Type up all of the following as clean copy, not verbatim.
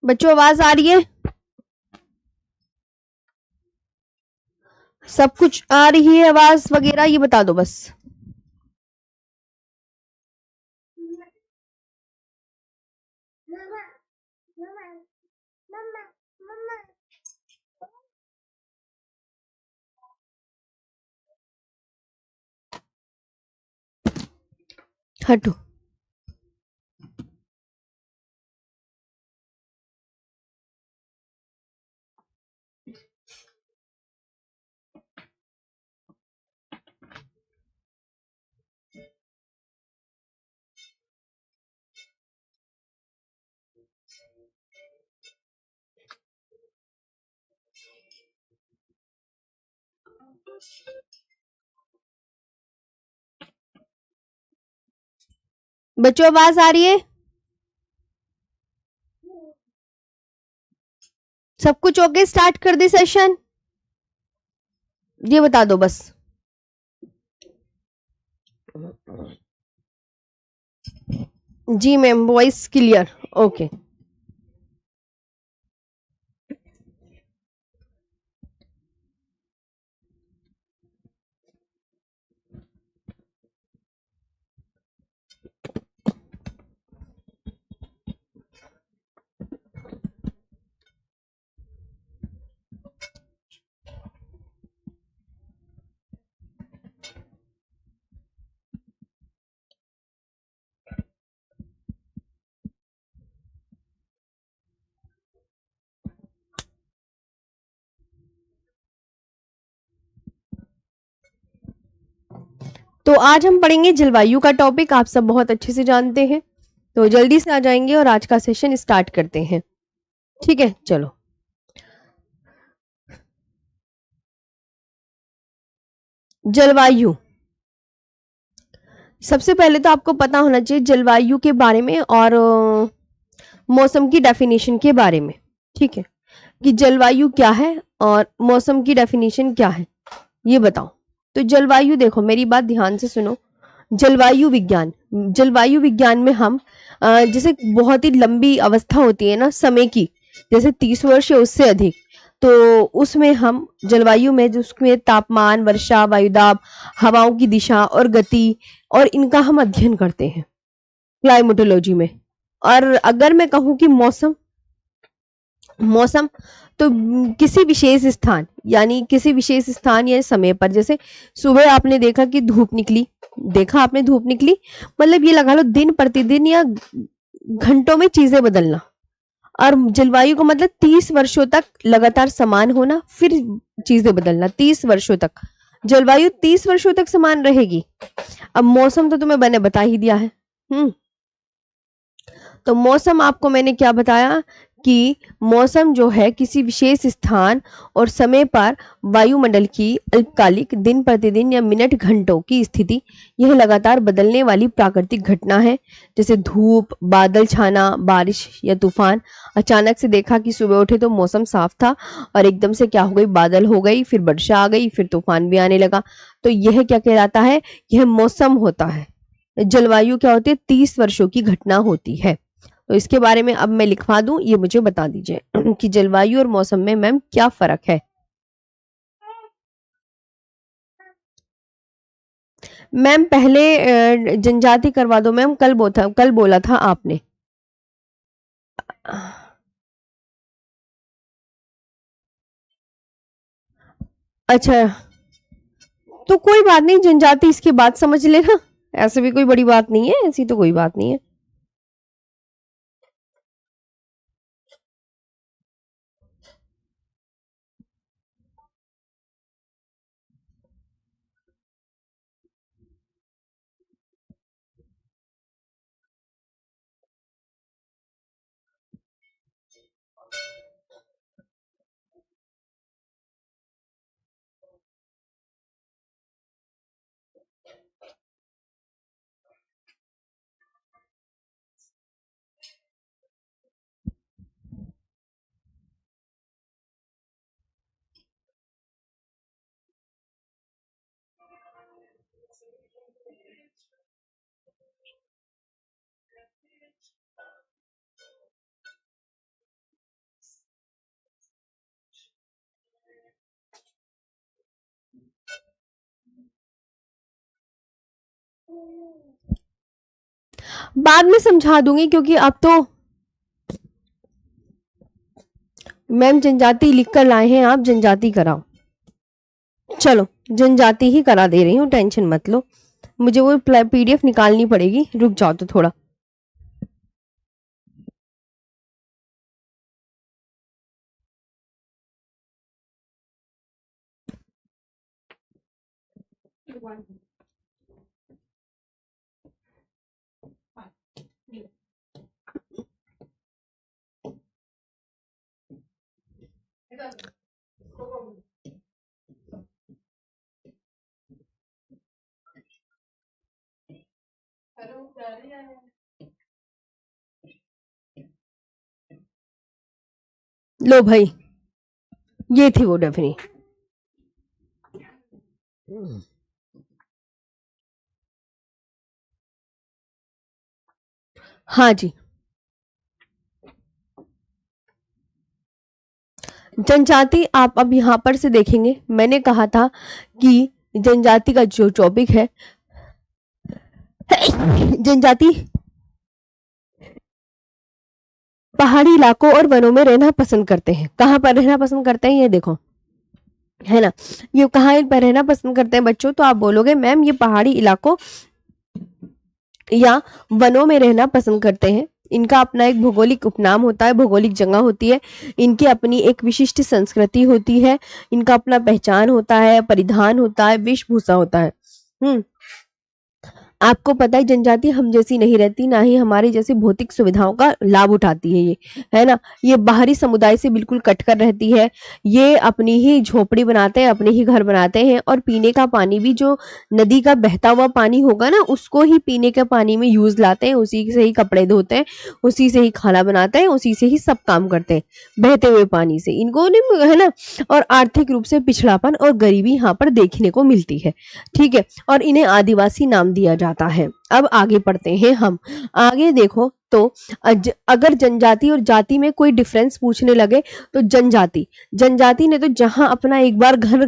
बच्चों आवाज आ रही है? सब कुछ आ रही है आवाज वगैरह, ये बता दो बस। हटो। बच्चों आवाज आ रही है? सब कुछ ओके? स्टार्ट कर दे सेशन? ये बता दो बस। जी मैम, वॉइस क्लियर। ओके। तो आज हम पढ़ेंगे जलवायु का टॉपिक, आप सब बहुत अच्छे से जानते हैं। तो जल्दी से आ जाएंगे और आज का सेशन स्टार्ट करते हैं। ठीक है, चलो। जलवायु, सबसे पहले तो आपको पता होना चाहिए जलवायु के बारे में और मौसम की डेफिनेशन के बारे में। ठीक है, कि जलवायु क्या है और मौसम की डेफिनेशन क्या है, ये बताओ। तो जलवायु, देखो मेरी बात ध्यान से सुनो। जलवायु विज्ञान, जलवायु विज्ञान में हम जैसे बहुत ही लंबी अवस्था होती है ना समय की, जैसे 30 वर्ष या उससे अधिक, तो उसमें हम जलवायु में जो उसमें तापमान, वर्षा, वायुदाब, हवाओं की दिशा और गति और इनका हम अध्ययन करते हैं क्लाइमेटोलॉजी में। और अगर मैं कहूँ कि मौसम, मौसम तो किसी विशेष स्थान, यानी किसी विशेष स्थान या समय पर, जैसे सुबह आपने देखा कि धूप निकली, देखा आपने धूप निकली, मतलब ये लगा लो दिन प्रतिदिन या घंटों में चीजें बदलना। और जलवायु को मतलब 30 वर्षों तक लगातार समान होना, फिर चीजें बदलना। 30 वर्षों तक जलवायु 30 वर्षों तक समान रहेगी। अब मौसम तो तुम्हें मैंने बता ही दिया है। तो मौसम आपको मैंने क्या बताया कि मौसम जो है किसी विशेष स्थान और समय पर वायुमंडल की अल्पकालिक, दिन प्रतिदिन या मिनट घंटों की स्थिति, यह लगातार बदलने वाली प्राकृतिक घटना है। जैसे धूप, बादल छाना, बारिश या तूफान। अचानक से देखा कि सुबह उठे तो मौसम साफ था और एकदम से क्या हो गई, बादल हो गई, फिर वर्षा आ गई, फिर तूफान भी आने लगा। तो यह क्या कहलाता है, यह मौसम होता है। जलवायु क्या होती है, 30 वर्षों की घटना होती है। तो इसके बारे में अब मैं लिखवा दूं, ये मुझे बता दीजिए कि जलवायु और मौसम में मैम क्या फर्क है। मैम पहले जनजाति करवा दो मैम, कल बोला था आपने। अच्छा, तो कोई बात नहीं, जनजाति इसके बाद समझ लेना, ऐसे भी कोई बड़ी बात नहीं है, ऐसी तो कोई बात नहीं है। बाद में समझा दूंगी, क्योंकि अब तो मैम जनजाति लिख कर लाए हैं, आप जनजाति कराओ। चलो जनजाति ही करा दे रही हूँ, टेंशन मत लो। मुझे वो पीडीएफ निकालनी पड़ेगी, रुक जाओ तो थोड़ा। लो भाई, ये थी वो डेफिनेशन। हाँ जी, जनजाति आप अब यहाँ पर से देखेंगे, मैंने कहा था कि जनजाति का जो टॉपिक है, जनजाति पहाड़ी इलाकों और वनों में रहना पसंद करते हैं। कहाँ पर रहना पसंद करते हैं, ये देखो, है ना, ये कहाँ पर रहना पसंद करते हैं बच्चों? तो आप बोलोगे मैम ये पहाड़ी इलाकों या वनों में रहना पसंद करते हैं। इनका अपना एक भौगोलिक उपनाम होता है, भौगोलिक जगह होती है, इनकी अपनी एक विशिष्ट संस्कृति होती है, इनका अपना पहचान होता है, परिधान होता है, वेशभूषा होता है। आपको पता है जनजाति हम जैसी नहीं रहती, ना ही हमारी जैसी भौतिक सुविधाओं का लाभ उठाती है ये, है ना। ये बाहरी समुदाय से बिल्कुल कटकर रहती है, ये अपनी ही झोपड़ी बनाते हैं, अपने ही घर बनाते हैं, और पीने का पानी भी जो नदी का बहता हुआ पानी होगा ना, उसको ही पीने के पानी में यूज लाते हैं, उसी से ही कपड़े धोते हैं, उसी से ही खाना बनाते हैं, उसी से ही सब काम करते हैं, बहते हुए पानी से इनको नहीं, है ना। और आर्थिक रूप से पिछड़ापन और गरीबी यहाँ पर देखने को मिलती है, ठीक है, और इन्हें आदिवासी नाम दिया जाता है। अब आगे पढ़ते हैं हम। आगे देखो तो अगर जनजाति और जाति में कोई डिफरेंस पूछने लगे तो जनजाति ने तो जहां अपना एक बार घर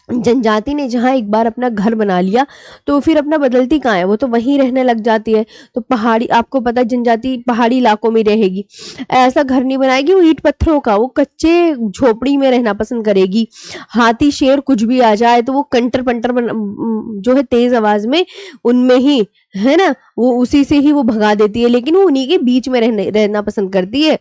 जनजाति ने जहां एक बार अपना घर बना लिया तो फिर अपना बदलती कहाँ है, वो तो वहीं रहने लग जाती है। तो पहाड़ी, आपको पता है जनजाति पहाड़ी इलाकों में रहेगी, ऐसा घर नहीं बनाएगी वो ईंट पत्थरों का, वो कच्चे झोपड़ी में रहना पसंद करेगी। हाथी शेर कुछ भी आ जाए तो वो कंटर पंटर जो है तेज आवाज में उनमें ही, है ना, वो उसी से ही वो भगा देती है, लेकिन वो उन्हीं के बीच में रहना पसंद करती है।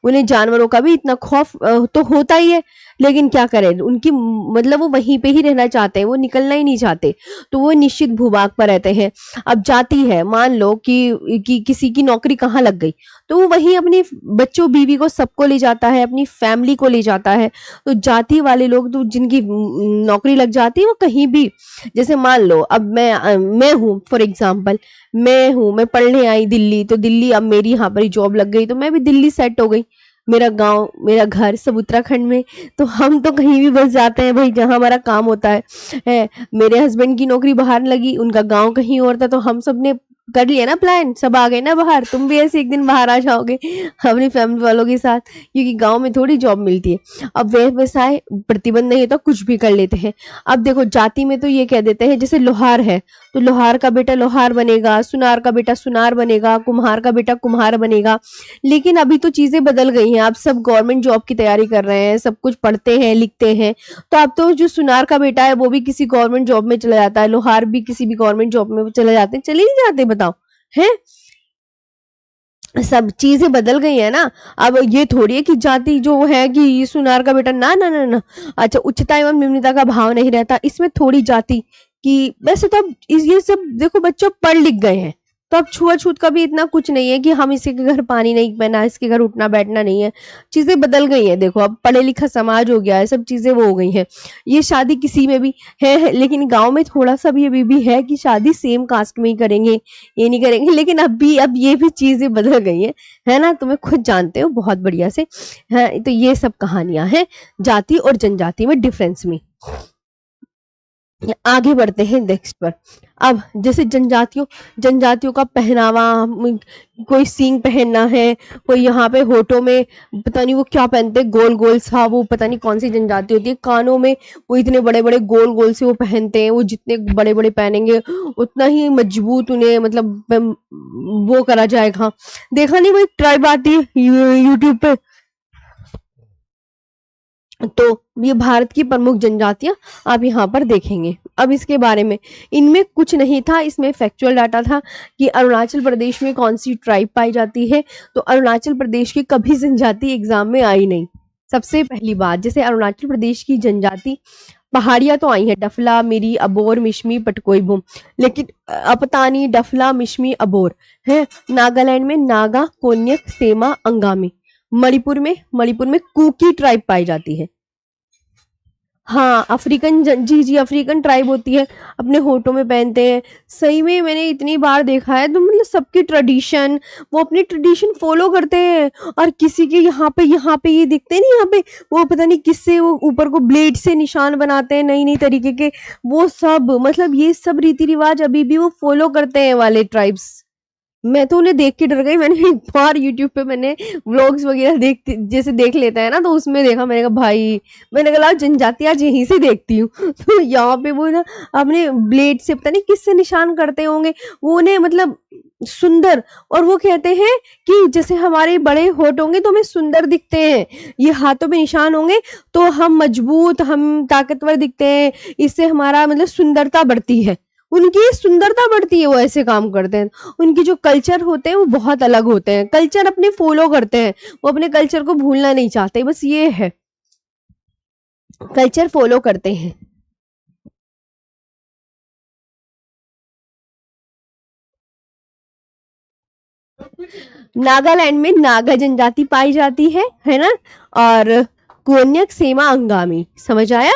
उन्हें जानवरों का भी इतना खौफ तो होता ही है, लेकिन क्या करें, उनकी मतलब वो वहीं पे ही रहना चाहते हैं, वो निकलना ही नहीं चाहते, तो वो निश्चित भूभाग पर रहते हैं। अब जाति है, मान लो कि किसी की नौकरी कहाँ लग गई, तो वो वहीं अपनी बच्चों बीवी को सबको ले जाता है, अपनी फैमिली को ले जाता है। तो जाति वाले लोग तो जिनकी नौकरी लग जाती है वो कहीं भी, जैसे मान लो अब मैं हूँ फॉर एग्जाम्पल, मैं पढ़ने आई दिल्ली, तो दिल्ली अब मेरी यहाँ पर जॉब लग गई, तो मैं भी दिल्ली सेट हो गई, मेरा गांव मेरा घर सब उत्तराखंड में, तो हम तो कहीं भी बस जाते हैं भाई जहां हमारा काम होता है। मेरे हस्बैंड की नौकरी बाहर लगी, उनका गांव कहीं और था, तो हम सब ने कर लिया ना प्लान, सब आ गए ना बाहर, तुम भी ऐसे एक दिन बाहर आ जाओगे अपनी फैमिली वालों के साथ, क्योंकि गांव में थोड़ी जॉब मिलती है। अब व्यवसाय प्रतिबंध नहीं होता, कुछ भी कर लेते हैं। अब देखो जाति में तो ये कह देते हैं, जैसे लोहार है तो लोहार का बेटा लोहार बनेगा, सुनार का बेटा सुनार बनेगा, कुम्हार का बेटा कुम्हार बनेगा। लेकिन अभी तो चीजें बदल गई हैं, आप सब गवर्नमेंट जॉब की तैयारी कर रहे हैं, सब कुछ पढ़ते हैं लिखते हैं, तो अब तो जो सुनार का बेटा है वो भी किसी गवर्नमेंट जॉब में चला जाता है, लोहार भी किसी भी गवर्नमेंट जॉब में चले जाते हैं, चले नहीं जाते, बताओ है। सब चीजें बदल गई है ना। अब ये थोड़ी है कि जाति जो है कि सुनार का बेटा, ना ना ना ना। अच्छा, उच्चता एवं निम्नता का भाव नहीं रहता इसमें, थोड़ी जाति कि वैसे तो अब ये सब देखो बच्चों पढ़ लिख गए हैं, तो अब छुआछूत का भी इतना कुछ नहीं है कि हम इसी के घर पानी नहीं पीना, इसके घर उठना बैठना नहीं है। चीजें बदल गई हैं, देखो अब पढ़े लिखा समाज हो गया है, सब चीजें वो हो गई हैं। ये शादी किसी में भी है, लेकिन गांव में थोड़ा सा भी अभी भी है कि शादी सेम कास्ट में ही करेंगे, ये नहीं करेंगे, लेकिन अब ये भी चीजें बदल गई है ना, तुम्हें खुद जानते हो बहुत बढ़िया से है। तो ये सब कहानियां हैं जाति और जनजाति में डिफरेंस में। आगे बढ़ते हैं नेक्स्ट पर। अब जैसे जनजातियों जनजातियों का पहनावा, कोई सींग पहनना है, कोई यहाँ पे होठों में पता नहीं वो क्या पहनते हैं, गोल गोल सा, वो पता नहीं कौन सी जनजाति होती है, कानों में वो इतने बड़े बड़े गोल गोल से वो पहनते हैं, वो जितने बड़े बड़े पहनेंगे उतना ही मजबूत उन्हें मतलब वो करा जाएगा। देखा नहीं, वो एक ट्राइब आती है यूट्यूब पे, तो ये भारत की प्रमुख जनजातियां आप यहाँ पर देखेंगे। अब इसके बारे में, इनमें कुछ नहीं था, इसमें फैक्चुअल डाटा था कि अरुणाचल प्रदेश में कौन सी ट्राइब पाई जाती है। तो अरुणाचल प्रदेश की कभी जनजाति एग्जाम में आई नहीं। सबसे पहली बात, जैसे अरुणाचल प्रदेश की जनजाति पहाड़ियां तो आई है, डफला, मिरी, अबोर, मिश्मी, पटकोई, बुम, लेकिन अपतानी, डफला, मिश्मी, अबोर है। नागालैंड में नागा, कोन्यक, सेमा, अंगामी। मणिपुर में कुकी ट्राइब पाई जाती है। हाँ, जी जी, अफ्रीकन ट्राइब होती है, अपने होठों में पहनते हैं। सही में मैंने इतनी बार देखा है, तो मतलब सबकी ट्रेडिशन, वो अपनी ट्रेडिशन फॉलो करते हैं। और किसी के यहाँ पे ये दिखते हैं ना, यहाँ पे वो पता नहीं किससे वो ऊपर को ब्लेड से निशान बनाते हैं, नई नई तरीके के, वो सब मतलब ये सब रीति रिवाज अभी भी वो फॉलो करते हैं वाले ट्राइब्स। मैं तो उन्हें देख के डर गई। मैंने एक बार यूट्यूब पे मैंने व्लॉग्स वगैरह जैसे देख लेता है ना, तो उसमें देखा, मैंने कहा भाई, मैंने कहा जनजाति आज यहीं से देखती हूँ तो यहाँ पे वो ना अपने ब्लेड से पता नहीं किससे निशान करते होंगे, वो उन्हें मतलब सुंदर, और वो कहते हैं कि जैसे हमारे बड़े होठ होंगे तो हमें सुंदर दिखते हैं, ये हाथों में निशान होंगे तो हम मजबूत, हम ताकतवर दिखते हैं, इससे हमारा मतलब सुंदरता बढ़ती है। उनकी सुंदरता बढ़ती है, वो ऐसे काम करते हैं। उनके जो कल्चर होते हैं वो बहुत अलग होते हैं, कल्चर अपने फॉलो करते हैं, वो अपने कल्चर को भूलना नहीं चाहते, बस ये है, कल्चर फॉलो करते हैं। नागालैंड में नागा जनजाति पाई जाती है ना, और कोन्यक, सेमा, अंगामी, समझ आया।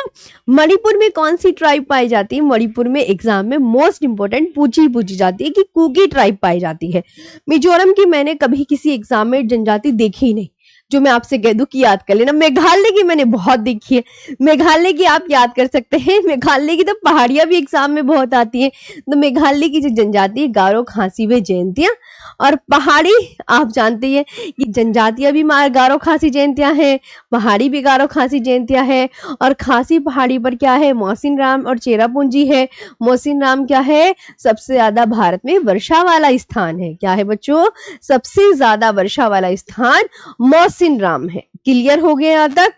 मणिपुर में कौन सी ट्राइब पाई जाती है? मणिपुर में एग्जाम में मोस्ट इंपोर्टेंट पूछी जाती है कि कुकी ट्राइब पाई जाती है। मिजोरम की मैंने कभी किसी एग्जाम में जनजाति देखी ही नहीं, जो मैं आपसे कह दूं कि याद कर लेना। मेघालय की मैंने बहुत देखी है, मेघालय की आप याद कर सकते हैं, मेघालय की तो पहाड़ियां भी एग्जाम में बहुत आती है। तो मेघालय की जो जनजाति है, गारो, खासी वे जयंतियां, और पहाड़ी आप जानते हैं कि जनजातियां भी गारो खासी जयंतियां हैं, पहाड़ी भी गारो खासी जयंतियां हैं। और खासी पहाड़ी पर क्या है? मौसिन राम और चेरापूंजी है। मौसिन राम क्या है? सबसे ज्यादा भारत में वर्षा वाला स्थान है। क्या है बच्चों? सबसे ज्यादा वर्षा वाला स्थान मौसिन राम है। क्लियर हो गया यहाँ तक?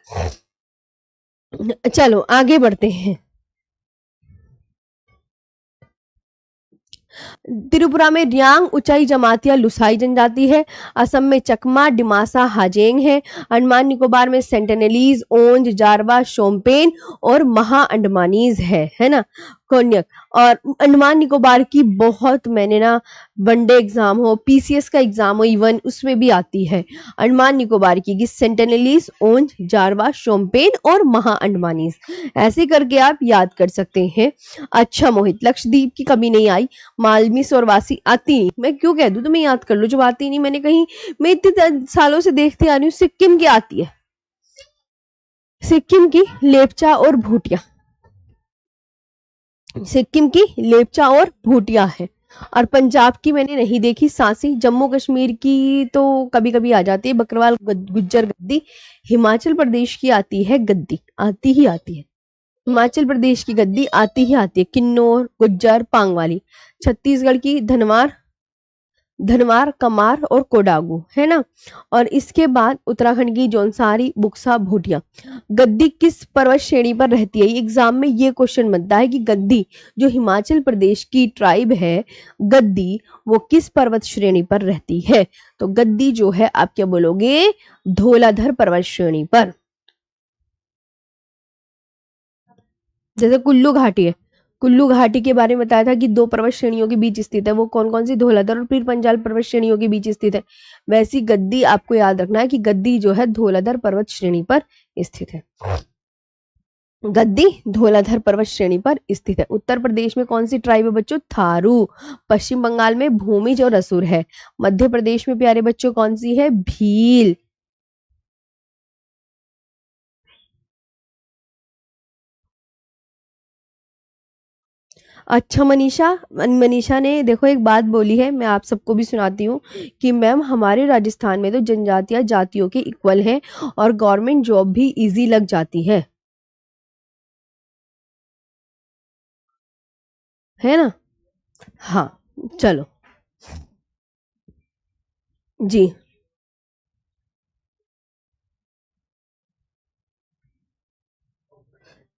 चलो आगे बढ़ते हैं। त्रिपुरा में रियांग, ऊंचाई जमातिया, लुसाई जनजाति है। असम में चकमा, डिमासा, हाजेंग है। अंडमान निकोबार में सेंटेनलीज, ओंज, जारवा, शोम्पेन और महा अंडमानीज है ना, कोन्यक। और अंडमान निकोबार की बहुत, मैंने ना वनडे एग्जाम हो, पीसीएस का एग्जाम हो, इवन उसमें भी आती है अंडमान निकोबार की सेंटेनलीज, ओंज, जारवा, शोम्पेन और महा अंडमानीज, ऐसे करके आप याद कर सकते हैं। अच्छा मोहित, लक्षद्वीप की कभी नहीं आई, मालमी स्वर्वासी आती नहीं, मैं क्यों कह दूं तुम्हें याद कर लो जब आती नहीं, मैंने कहीं, मैं इतने सालों से देखती आ रही हूँ। सिक्किम की आती है, सिक्किम की लेपचा और भूटिया, सिक्किम की लेपचा और भूटिया है। और पंजाब की मैंने नहीं देखी, सांसी। जम्मू कश्मीर की तो कभी कभी आ जाती है, बकरवाल, गुज्जर, गद्दी। हिमाचल प्रदेश की आती है गद्दी, आती ही आती है, हिमाचल प्रदेश की गद्दी आती ही आती है, किन्नौर, गुज्जर, पांगवाली। छत्तीसगढ़ की धनवार, कमार और कोडागू, है ना। और इसके बाद उत्तराखंड की जौनसारी, बुक्सा, भूटिया। गद्दी किस पर्वत श्रेणी पर रहती है? एग्जाम में ये क्वेश्चन बनता है कि गद्दी जो हिमाचल प्रदेश की ट्राइब है, गद्दी वो किस पर्वत श्रेणी पर रहती है? तो गद्दी जो है आप क्या बोलोगे? धौलाधर पर्वत श्रेणी पर। जैसे कुल्लू घाटी है, कुल्लू घाटी के बारे में बताया था कि दो पर्वत श्रेणियों के बीच स्थित है, वो कौन कौन सी? धौलाधर और पीर पंजाल पर्वत श्रेणियों के बीच स्थित है। वैसी गद्दी आपको याद रखना है कि गद्दी जो है धौलाधर पर्वत श्रेणी पर स्थित है, गद्दी धौलाधर पर्वत श्रेणी पर स्थित है। उत्तर प्रदेश में कौन सी ट्राइब है बच्चों? थारू। पश्चिम बंगाल में भूमिज और असुर है। मध्य प्रदेश में प्यारे बच्चों कौन सी है? भील। अच्छा मनीषा, मनीषा ने देखो एक बात बोली है, मैं आप सबको भी सुनाती हूँ कि मैम हमारे राजस्थान में तो जनजातियां जातियों के इक्वल हैं और गवर्नमेंट जॉब भी इजी लग जाती है ना। हाँ, चलो जी।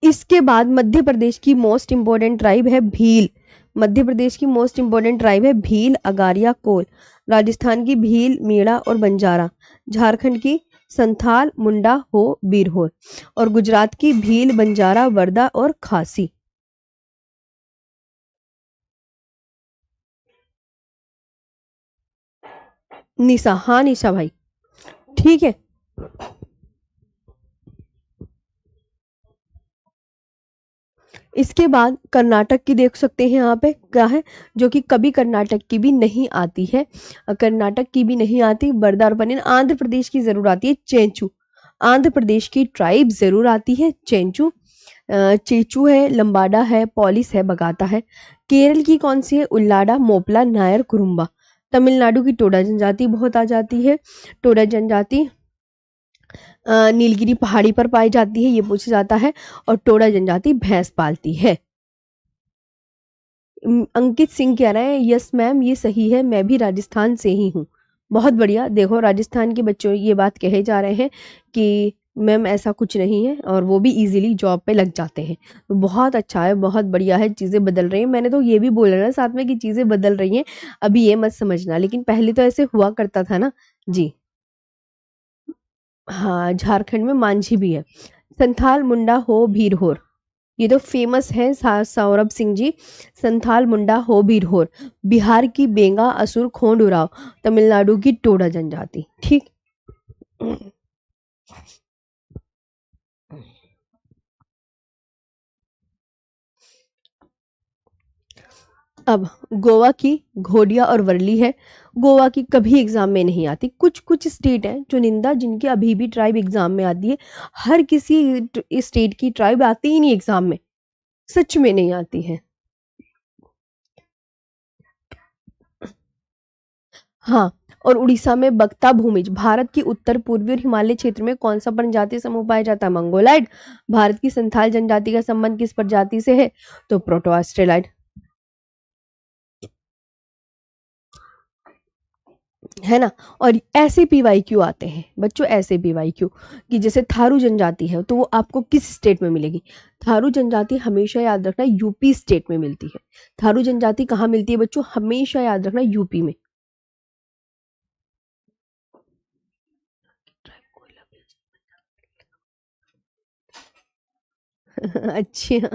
इसके बाद मध्य प्रदेश की मोस्ट इम्पोर्टेंट ट्राइब है भील। मध्य प्रदेश की मोस्ट इम्पोर्टेंट ट्राइब है भील, अगारिया, कोल। राजस्थान की भील, मीणा और बंजारा। झारखंड की संथाल, मुंडा, हो, बीरहोर। और गुजरात की भील, बंजारा, वर्दा और खासी। निशा, हाँ निशा भाई, ठीक है। इसके बाद कर्नाटक की देख सकते हैं यहाँ पे क्या है, जो कि कभी कर्नाटक की भी नहीं आती है। कर्नाटक की भी नहीं आती, बर्दार बनिन। आंध्र प्रदेश की जरूर आती है चेंचू। आंध्र प्रदेश की ट्राइब जरूर आती है चेंचू। चेचू है, लंबाडा है, पॉलिस है, बगाता है। केरल की कौन सी है, उल्लाडा, मोपला, नायर, कुरुम्बा। तमिलनाडु की टोडा जनजाति बहुत आ जाती है। टोडा जनजाति नीलगिरी पहाड़ी पर पाई जाती है, ये पूछा जाता है। और टोडा जनजाति भैंस पालती है। अंकित सिंह कह रहे हैं यस मैम ये सही है, मैं भी राजस्थान से ही हूँ। बहुत बढ़िया। देखो राजस्थान के बच्चों ये बात कहे जा रहे हैं कि मैम ऐसा कुछ नहीं है और वो भी इजीली जॉब पे लग जाते हैं। तो बहुत अच्छा है, बहुत बढ़िया है, चीज़ें बदल रही हैं। मैंने तो ये भी बोला ना साथ में कि चीज़ें बदल रही हैं, अभी ये मत समझना, लेकिन पहले तो ऐसे हुआ करता था ना। जी। हाँ, झारखंड में मांझी भी है। संथाल, मुंडा, हो, भीरहोर। ये तो फेमस है सौरभ सिंह जी। संथाल, मुंडा, हो, भीरहोर। बिहार की बेंगा, असुर, खोंड, उराव। तमिलनाडु की टोडा जनजाति। ठीक। अब गोवा की घोडिया और वर्ली है। गोवा की कभी एग्जाम में नहीं आती। कुछ कुछ स्टेट हैं चुनिंदा जिनकी अभी भी ट्राइब एग्जाम में आती है। हर किसी स्टेट की ट्राइब आती ही नहीं एग्जाम में, सच में नहीं आती है। हाँ। और उड़ीसा में बक्ता भूमिज। भारत की उत्तर पूर्वी और हिमालय क्षेत्र में कौन सा प्रजातीय समूह पाया जाता है, मंगोलाइड। भारत की संथाल जनजाति का संबंध किस प्रजाति से है, तो प्रोटो ऑस्ट्रेलाइड। है ना। और ऐसे पीवाई क्यू आते हैं बच्चों, ऐसे पीवाई क्यू कि जैसे थारू जनजाति है तो वो आपको किस स्टेट में मिलेगी। थारू जनजाति हमेशा याद रखना यूपी स्टेट में मिलती है। थारू जनजाति कहाँ मिलती है बच्चों, हमेशा याद रखना यूपी में। अच्छा।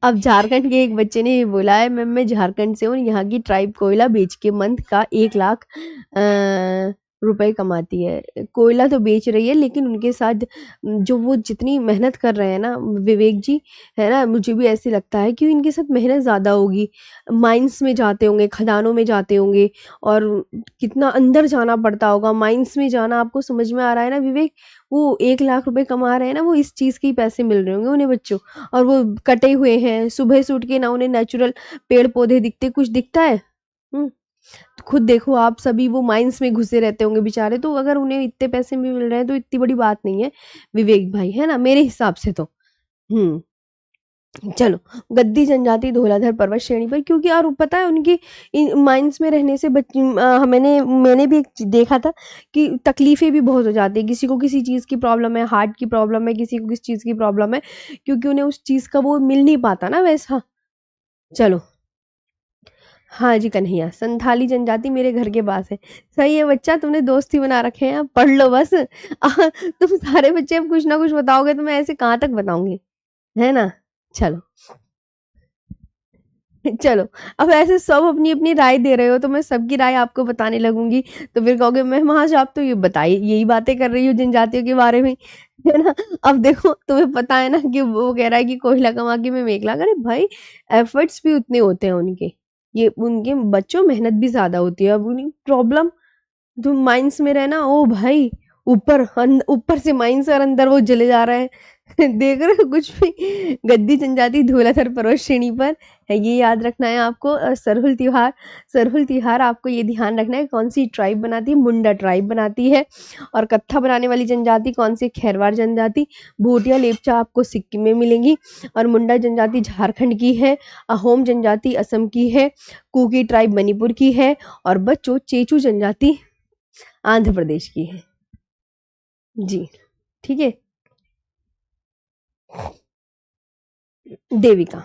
अब झारखंड के एक बच्चे ने ये बोला है मैम मैं झारखंड से हूँ, यहाँ की ट्राइब कोयला बेच के मंथ का 1 लाख रुपए कमाती है। कोयला तो बेच रही है लेकिन उनके साथ जो वो जितनी मेहनत कर रहे हैं ना विवेक जी, है ना, मुझे भी ऐसे लगता है कि इनके साथ मेहनत ज़्यादा होगी। माइंस में जाते होंगे, खदानों में जाते होंगे, और कितना अंदर जाना पड़ता होगा माइंस में जाना। आपको समझ में आ रहा है ना विवेक, वो 1 लाख रुपए कमा रहे हैं ना, वो इस चीज़ के ही पैसे मिल रहे होंगे उन्हें बच्चों। और वो कटे हुए हैं, सुबह से उठ के ना उन्हें नेचुरल पेड़ पौधे दिखते, कुछ दिखता है। हम्म। खुद देखो आप, सभी वो माइंस में घुसे रहते होंगे बेचारे, तो अगर उन्हें इतने पैसे भी मिल रहे हैं तो इतनी बड़ी बात नहीं है विवेक भाई, है ना, मेरे हिसाब से तो। हम्म। चलो। गद्दी जनजाति धौलाधर पर्वत श्रेणी पर, क्योंकि और पता है उनकी माइंस में रहने से मैंने भी एक देखा था कि तकलीफें भी बहुत हो जाती है। किसी को किसी चीज़ की प्रॉब्लम है, हार्ट की प्रॉब्लम है, किसी को किस चीज़ की प्रॉब्लम है, क्योंकि उन्हें उस चीज़ का वो मिल नहीं पाता ना वैसा। चलो। हाँ जी कन्हैया, संथाली जनजाति मेरे घर के पास है। सही है बच्चा, तुमने दोस्ती बना रखे हैं, अब पढ़ लो बस। तुम सारे बच्चे अब कुछ ना कुछ बताओगे तो मैं ऐसे कहाँ तक बताऊंगी, है ना। चलो। चलो। अब ऐसे सब अपनी अपनी राय दे रहे हो तो मैं सबकी राय आपको बताने लगूंगी, तो फिर कहोगे मैं महाज आप तो ये बताइए यही बातें कर रही हो जनजातियों के बारे में, है ना। अब देखो तुम्हें पता है ना कि वो कह रहा है कि कोयला कमा के मैं मेघला, अरे भाई एफर्ट्स भी उतने होते हैं उनके, ये उनके बच्चों मेहनत भी ज्यादा होती है। अब उन्हें प्रॉब्लम, तुम माइंस में रहना, ओ भाई ऊपर ऊपर से माइंस और अंदर वो जले जा रहा देख रहे हो कुछ भी। गद्दी जनजाति धौलाधर पर्वत श्रेणी पर है, ये याद रखना है आपको। सरहुल तिहार आपको ये ध्यान रखना है कौन सी ट्राइब बनाती है, मुंडा ट्राइब बनाती है। और कत्था बनाने वाली जनजाति कौन सी, खैरवार जनजाति। भूटिया लेपचा आपको सिक्किम में मिलेंगी और मुंडा जनजाति झारखंड की है। अहोम जनजाति असम की है। कुकी ट्राइब मणिपुर की है। और बच्चों चेचू जनजाति आंध्र प्रदेश की है जी। ठीक है। देविका।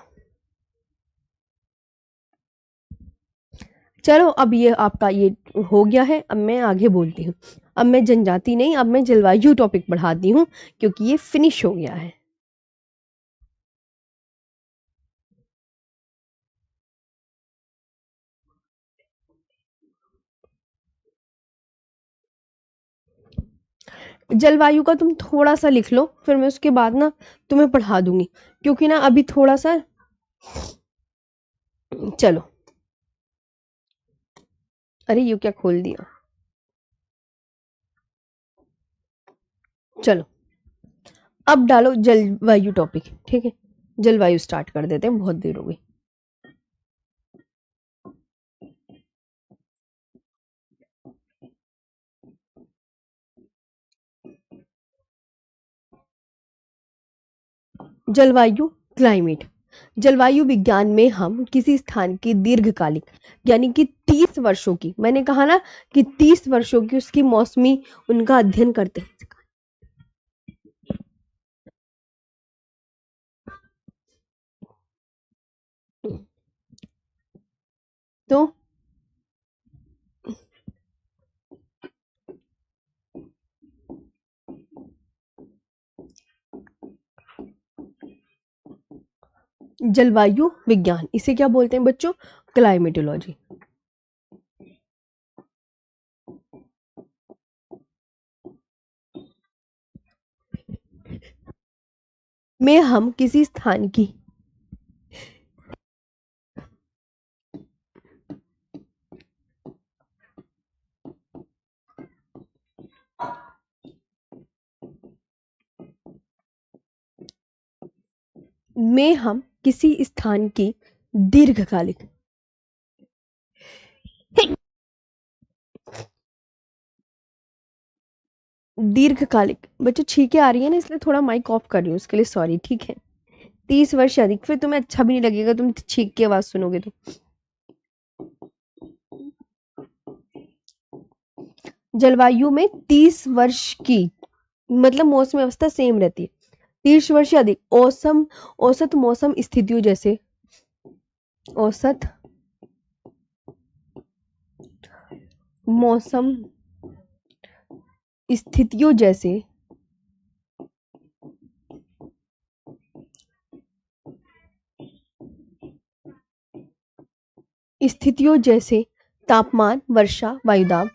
चलो अब ये आपका ये हो गया है। अब मैं आगे बोलती हूँ। अब मैं जनजाति नहीं, अब मैं जलवायु टॉपिक पढ़ाती हूँ क्योंकि ये फिनिश हो गया है। जलवायु का तुम थोड़ा सा लिख लो, फिर मैं उसके बाद ना तुम्हें पढ़ा दूंगी, क्योंकि ना अभी थोड़ा सा। चलो, अरे ये क्या खोल दिया। चलो अब डालो जलवायु टॉपिक। ठीक है, जलवायु स्टार्ट कर देते हैं, बहुत देर हो गई। जलवायु क्लाइमेट। जलवायु विज्ञान में हम किसी स्थान की दीर्घकालिक यानी कि 30 वर्षों की, मैंने कहा ना कि 30 वर्षों की उसकी मौसमी उनका अध्ययन करते हैं। तो जलवायु विज्ञान, इसे क्या बोलते हैं बच्चों, क्लाइमेटोलॉजी। में हम किसी स्थान की में हम किसी स्थान की दीर्घकालिक दीर्घकालिक बच्चों छींके आ रही है ना, इसलिए थोड़ा माइक ऑफ कर रही हूँ, उसके लिए सॉरी। ठीक है, 30 वर्ष अधिक, फिर तुम्हें अच्छा भी नहीं लगेगा, तुम छींक की आवाज सुनोगे तो। जलवायु में 30 वर्ष की मतलब मौसम अवस्था सेम रहती है। 30 वर्ष से अधिक औसत मौसम स्थितियों जैसे औसत मौसम स्थितियों जैसे तापमान, वर्षा, वायुदाब।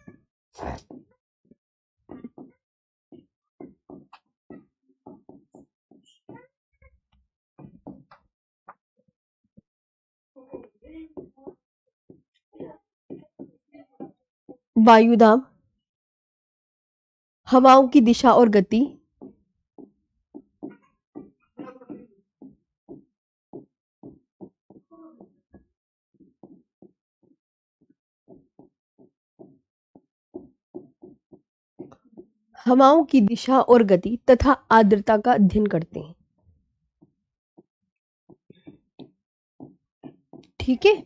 वायुदाब, हवाओं की दिशा और गति, हवाओं की दिशा और गति तथा आर्द्रता का अध्ययन करते हैं। ठीक है,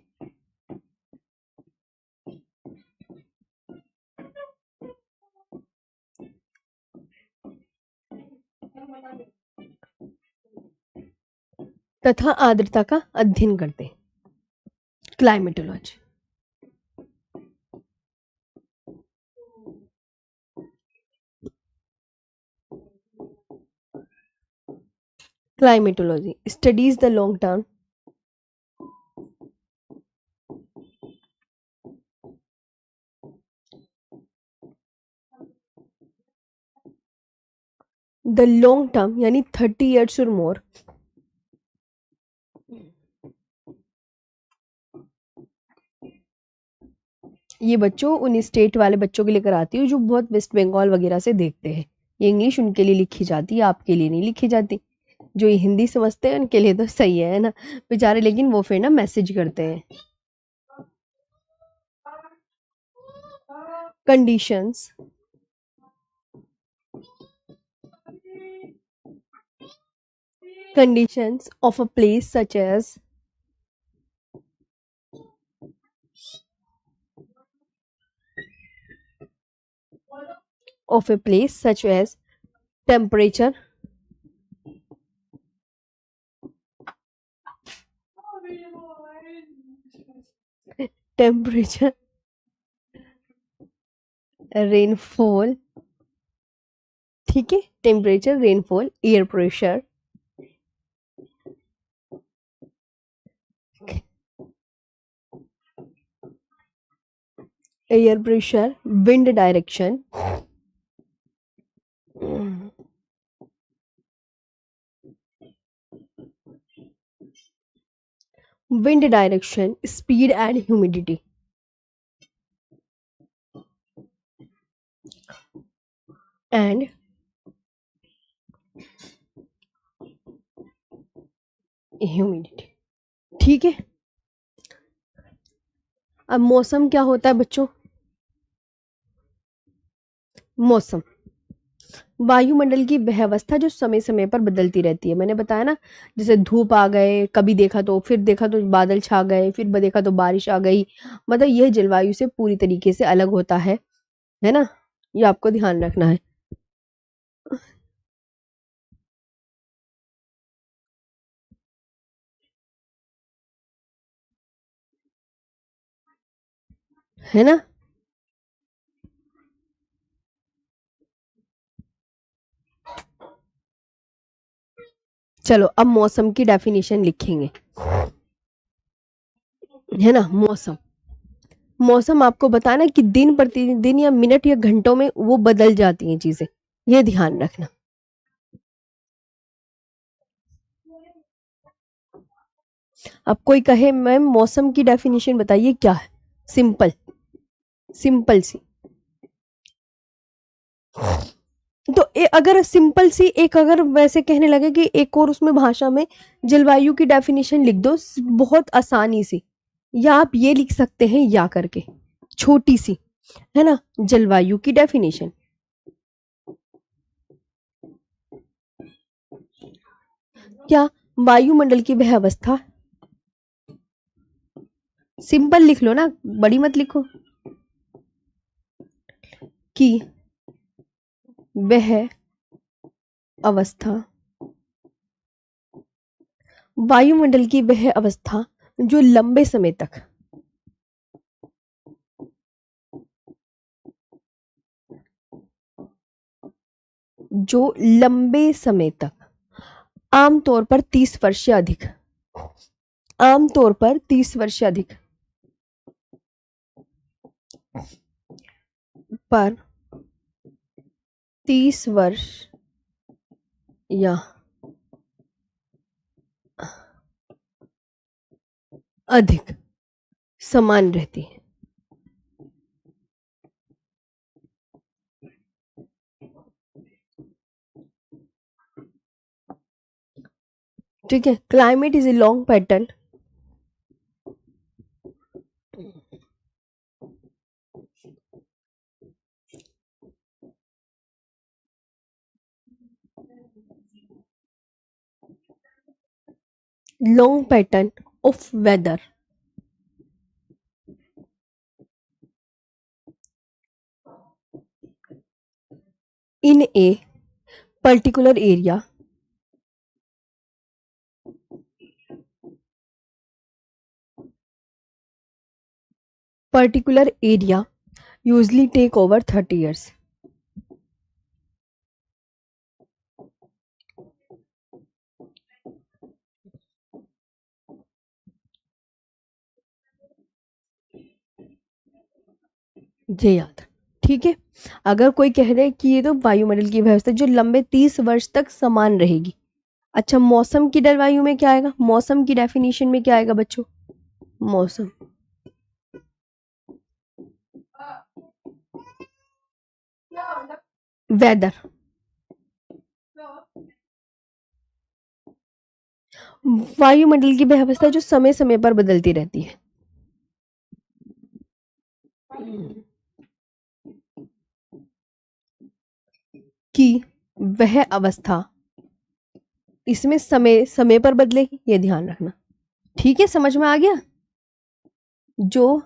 तथा आर्द्रता का अध्ययन करते हैं, climatology. Climatology studies the long term यानी 30 years or more ये बच्चों उन स्टेट वाले बच्चों के लिए कराती हूँ जो बहुत वेस्ट बंगाल वगैरह से देखते हैं। ये इंग्लिश उनके लिए लिखी जाती है, आपके लिए नहीं लिखी जाती। जो ये हिंदी समझते हैं उनके लिए तो सही है ना बेचारे, लेकिन वो फिर ना मैसेज करते हैं। Conditions conditions of a place such as of a place such as temperature, temperature, rainfall, ठीक है, temperature, rainfall, air pressure, air pressure, wind direction, wind direction, speed and humidity, and humidity. ठीक है, अब मौसम क्या होता है बच्चों? मौसम वायुमंडल की वह अवस्था जो समय समय पर बदलती रहती है। मैंने बताया ना, जैसे धूप आ गए, कभी देखा तो, फिर देखा तो बादल छा गए, फिर देखा तो बारिश आ गई, मतलब यह जलवायु से पूरी तरीके से अलग होता है ना, ये आपको ध्यान रखना है ना। चलो अब मौसम की डेफिनेशन लिखेंगे, है ना। मौसम, मौसम आपको बताना कि दिन प्रतिदिन या मिनट या घंटों में वो बदल जाती हैं चीजें, ये ध्यान रखना। अब कोई कहे मैम मौसम की डेफिनेशन बताइए क्या है, सिंपल, सिंपल सी, तो अगर सिंपल सी एक, अगर वैसे कहने लगे कि एक और उसमें भाषा में जलवायु की डेफिनेशन लिख दो बहुत आसानी सी, या आप ये लिख सकते हैं या करके छोटी सी, है ना, जलवायु की डेफिनेशन। क्या? वायुमंडल की वह अवस्था, सिंपल लिख लो ना, बड़ी मत लिखो, कि वह अवस्था, वायुमंडल की वह अवस्था जो लंबे समय तक, जो लंबे समय तक, आमतौर पर 30 वर्ष या अधिक, आमतौर पर 30 वर्ष या अधिक, पर 30 वर्ष या अधिक समान रहती है। ठीक है, climate is a long pattern, long pattern of weather in a particular area, usually take over 30 years। ये याद, ठीक है। अगर कोई कह रहे कि ये तो वायुमंडल की व्यवस्था जो लंबे 30 वर्ष तक समान रहेगी। अच्छा, मौसम की जलवायु में क्या आएगा, मौसम की डेफिनेशन में क्या आएगा बच्चों? मौसम, वेदर, वायुमंडल की वह अवस्था जो समय समय पर बदलती रहती है। कि वह अवस्था इसमें समय समय पर बदलेगी, ये ध्यान रखना। ठीक है, समझ में आ गया? जो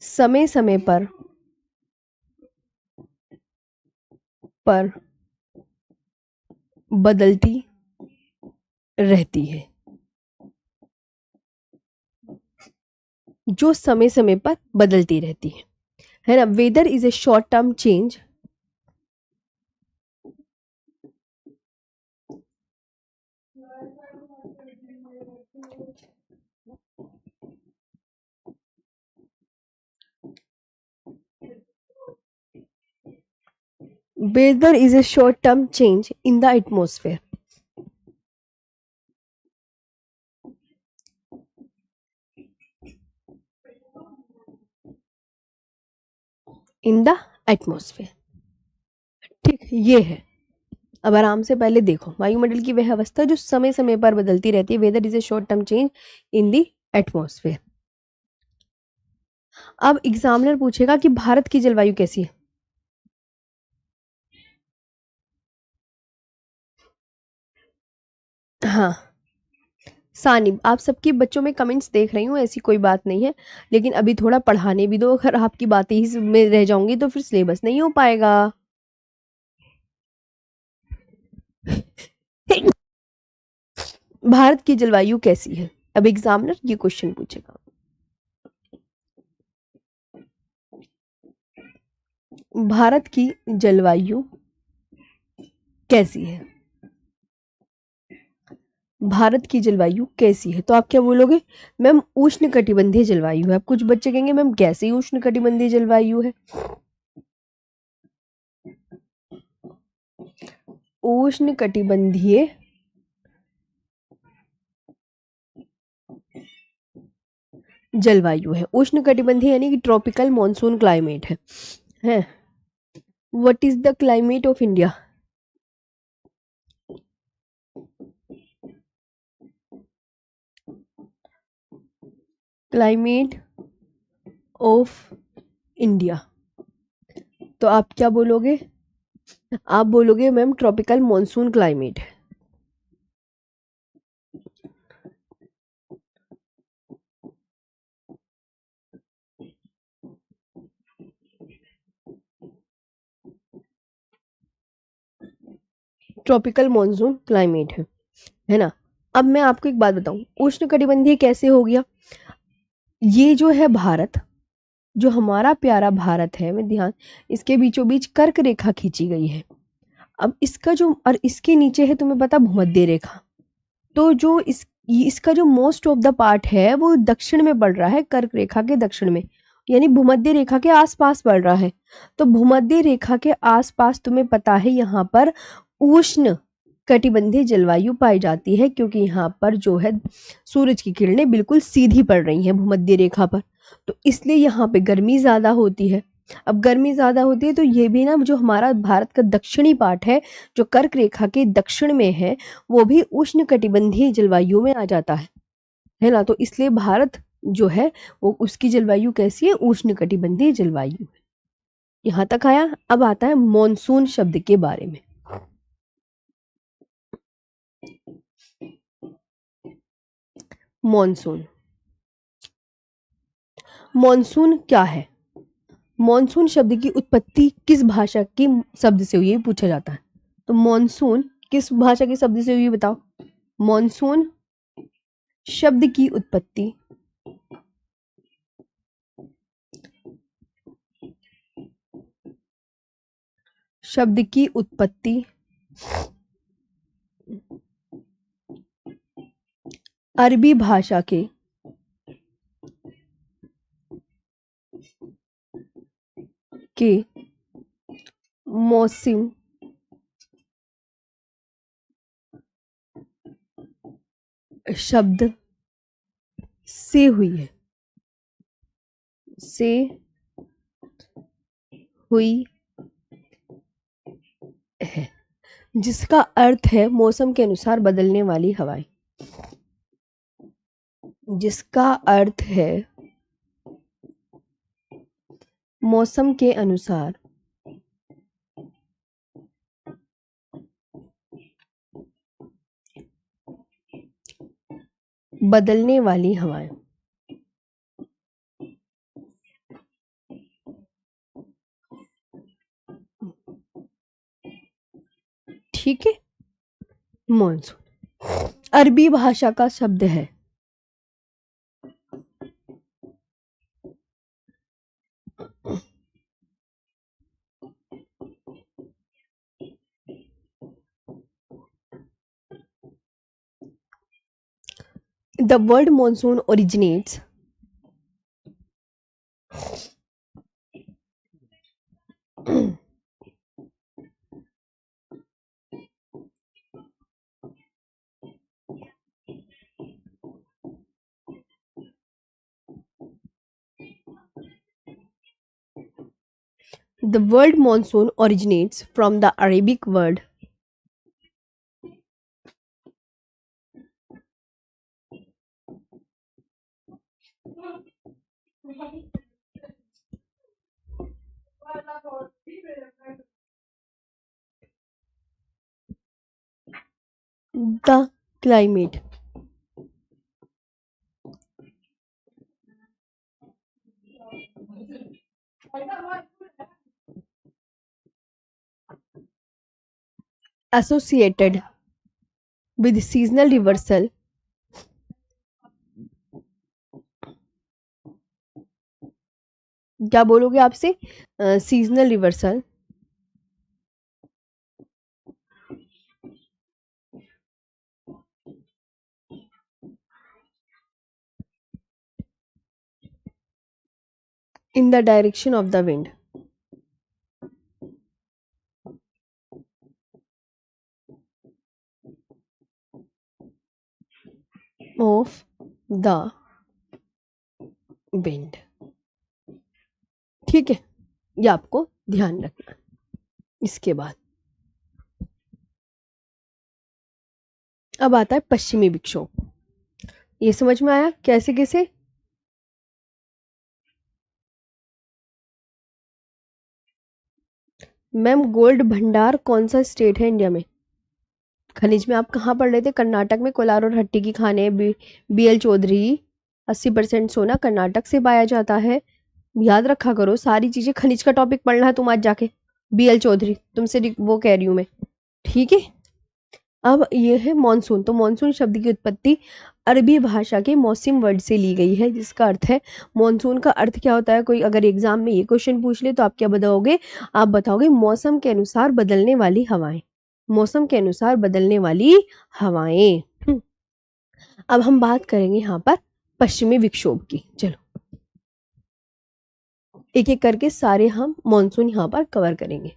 समय समय पर बदलती रहती है, जो समय समय पर बदलती रहती है ना। Weather is a short term change weather is a short term change in the atmosphere. In the atmosphere. ठीक, ये है। अब आराम से पहले देखो, वायुमंडल की वह अवस्था जो समय समय पर बदलती रहती है, weather is a short term change in the atmosphere. अब एग्जामिनर पूछेगा कि भारत की जलवायु कैसी है। हाँ सानिब, आप सबकी बच्चों में कमेंट्स देख रही हूँ, ऐसी कोई बात नहीं है, लेकिन अभी थोड़ा पढ़ाने भी दो। अगर आपकी बातें ही में रह जाऊंगी तो फिर सिलेबस नहीं हो पाएगा। भारत की जलवायु कैसी है, अब एग्जामिनर ये क्वेश्चन पूछेगा। भारत की जलवायु कैसी है, भारत की जलवायु कैसी है, तो आप क्या बोलोगे? मैम उष्ण कटिबंधीय जलवायु है। अब कुछ बच्चे कहेंगे मैम कैसी उष्ण कटिबंधीय जलवायु है। उष्ण कटिबंधीय जलवायु है। उष्ण कटिबंधीय यानी कि ट्रॉपिकल मॉनसून क्लाइमेट है। What is the climate of India? Climate of India, तो आप क्या बोलोगे? आप बोलोगे मैम ट्रॉपिकल मॉनसून क्लाइमेट है। ट्रॉपिकल मॉनसून क्लाइमेट है ना। अब मैं आपको एक बात बताऊं, उष्ण कटिबंधीय कैसे हो गया? ये जो है भारत, जो हमारा प्यारा भारत है, में ध्यान, इसके बीचों बीच कर्क रेखा खींची गई है। अब इसका जो, और इसके नीचे है तुम्हें पता भूमध्य रेखा, तो जो इसका जो मोस्ट ऑफ द पार्ट है वो दक्षिण में पड़ रहा है, कर्क रेखा के दक्षिण में, यानी भूमध्य रेखा के आसपास पड़ रहा है। तो भूमध्य रेखा के आसपास तुम्हें पता है यहाँ पर उष्ण कटिबंधीय जलवायु पाई जाती है, क्योंकि यहाँ पर जो है सूरज की किरणें बिल्कुल सीधी पड़ रही हैं भूमध्य रेखा पर, तो इसलिए यहाँ पे गर्मी ज्यादा होती है। अब गर्मी ज्यादा होती है तो ये भी ना, जो हमारा भारत का दक्षिणी पार्ट है जो कर्क रेखा के दक्षिण में है, वो भी उष्ण कटिबंधीय जलवायु में आ जाता है ना। तो इसलिए भारत जो है वो, उसकी जलवायु कैसी है? उष्ण कटिबंधीय जलवायु। यहां तक आया। अब आता है मॉनसून शब्द के बारे में। मॉनसून, मॉनसून क्या है? मॉनसून शब्द की उत्पत्ति किस भाषा के शब्द से हुई है पूछा जाता है। तो मॉनसून किस भाषा के शब्द से हुई है बताओ? मॉनसून शब्द की उत्पत्ति शब्द की उत्पत्ति अरबी भाषा के मौसम शब्द से हुई है, से हुई है, जिसका अर्थ है मौसम के अनुसार बदलने वाली हवाएं। जिसका अर्थ है मौसम के अनुसार बदलने वाली हवाएं। ठीक है। मॉनसून अरबी भाषा का शब्द है। The word monsoon originates the word monsoon originates from the Arabic word the climate. Associated with seasonal reversal क्या बोलोगे आपसे seasonal reversal in the direction of the wind. Of the wind. ठीक है, ये आपको ध्यान रखना। इसके बाद अब आता है पश्चिमी विक्षोभ। ये समझ में आया कैसे कैसे? मैम गोल्ड भंडार कौन सा स्टेट है इंडिया में? खनिज में आप कहाँ पढ़ रहे थे? कर्नाटक में कोलार और हट्टी की खाने BL चौधरी। 80% सोना कर्नाटक से पाया जाता है। याद रखा करो सारी चीजें। खनिज का टॉपिक पढ़ना है तुम आज जाके। BL चौधरी तुमसे वो कह रही हूँ मैं। ठीक है। अब ये है मॉनसून। तो मॉनसून शब्द की उत्पत्ति अरबी भाषा के मौसम वर्ड से ली गई है, जिसका अर्थ है मॉनसून का अर्थ क्या होता है? कोई अगर एग्जाम में ये क्वेश्चन पूछ ले तो आप क्या बताओगे? आप बताओगे मौसम के अनुसार बदलने वाली हवाएं। मौसम के अनुसार बदलने वाली हवाएं। अब हम बात करेंगे यहाँ पर पश्चिमी विक्षोभ की। चलो एक एक करके सारे हम मॉनसून यहाँ पर कवर करेंगे।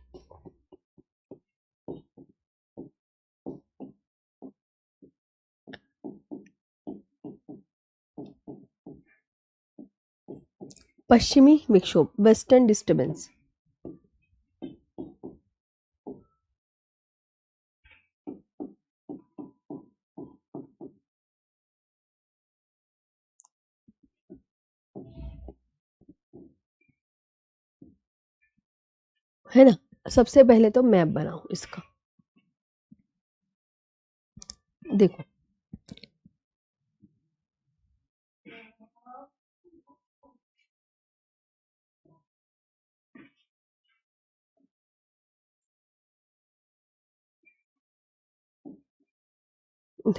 पश्चिमी विक्षोभ वेस्टर्न डिस्टर्बेंस। है ना? सबसे पहले तो मैप बनाओ इसका। देखो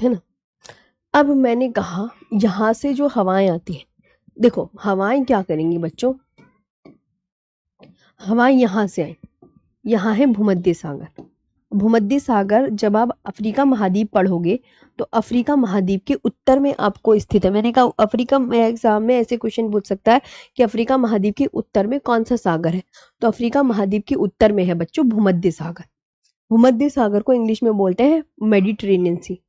है ना? अब मैंने कहा यहां से जो हवाएं आती हैं, देखो हवाएं क्या करेंगी बच्चों? हवाएं यहां से आई, यहाँ है भूमध्य सागर। भूमध्य सागर जब आप अफ्रीका महाद्वीप पढ़ोगे तो अफ्रीका महाद्वीप के उत्तर में आपको स्थित है। मैंने कहा अफ्रीका में एग्जाम में ऐसे क्वेश्चन पूछ सकता है कि अफ्रीका महाद्वीप के उत्तर में कौन सा सागर है? तो अफ्रीका महाद्वीप के उत्तर में है बच्चों भूमध्य सागर। भूमध्य सागर को इंग्लिश में बोलते हैं मेडिटेरेनियन सी।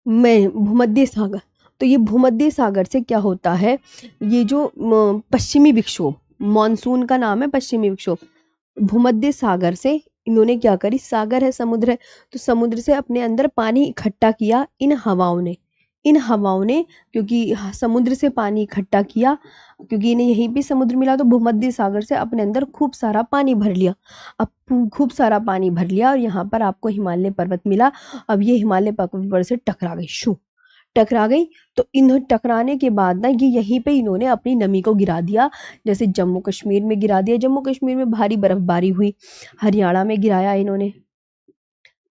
में भूमध्य सागर। तो ये भूमध्य सागर से क्या होता है? ये जो पश्चिमी विक्षोभ, मॉनसून का नाम है पश्चिमी विक्षोभ। भूमध्य सागर से इन्होंने क्या करी, सागर है, समुद्र है, तो समुद्र से अपने अंदर पानी इकट्ठा किया इन हवाओं ने। इन हवाओं ने, क्योंकि समुद्र से पानी इकट्ठा किया, क्योंकि इन्हें यहीं पे समुद्र मिला, तो भूमध्य सागर से अपने अंदर खूब सारा पानी भर लिया। अब खूब सारा पानी भर लिया और यहाँ पर आपको हिमालय पर्वत मिला। अब ये हिमालय पर्वत से टकरा गई, शू टकरा गई। तो इन टकराने के बाद ना ये यहीं पे इन्होंने अपनी नमी को गिरा दिया। जैसे जम्मू कश्मीर में गिरा दिया, जम्मू कश्मीर में भारी बर्फबारी हुई, हरियाणा में गिराया इन्होंने,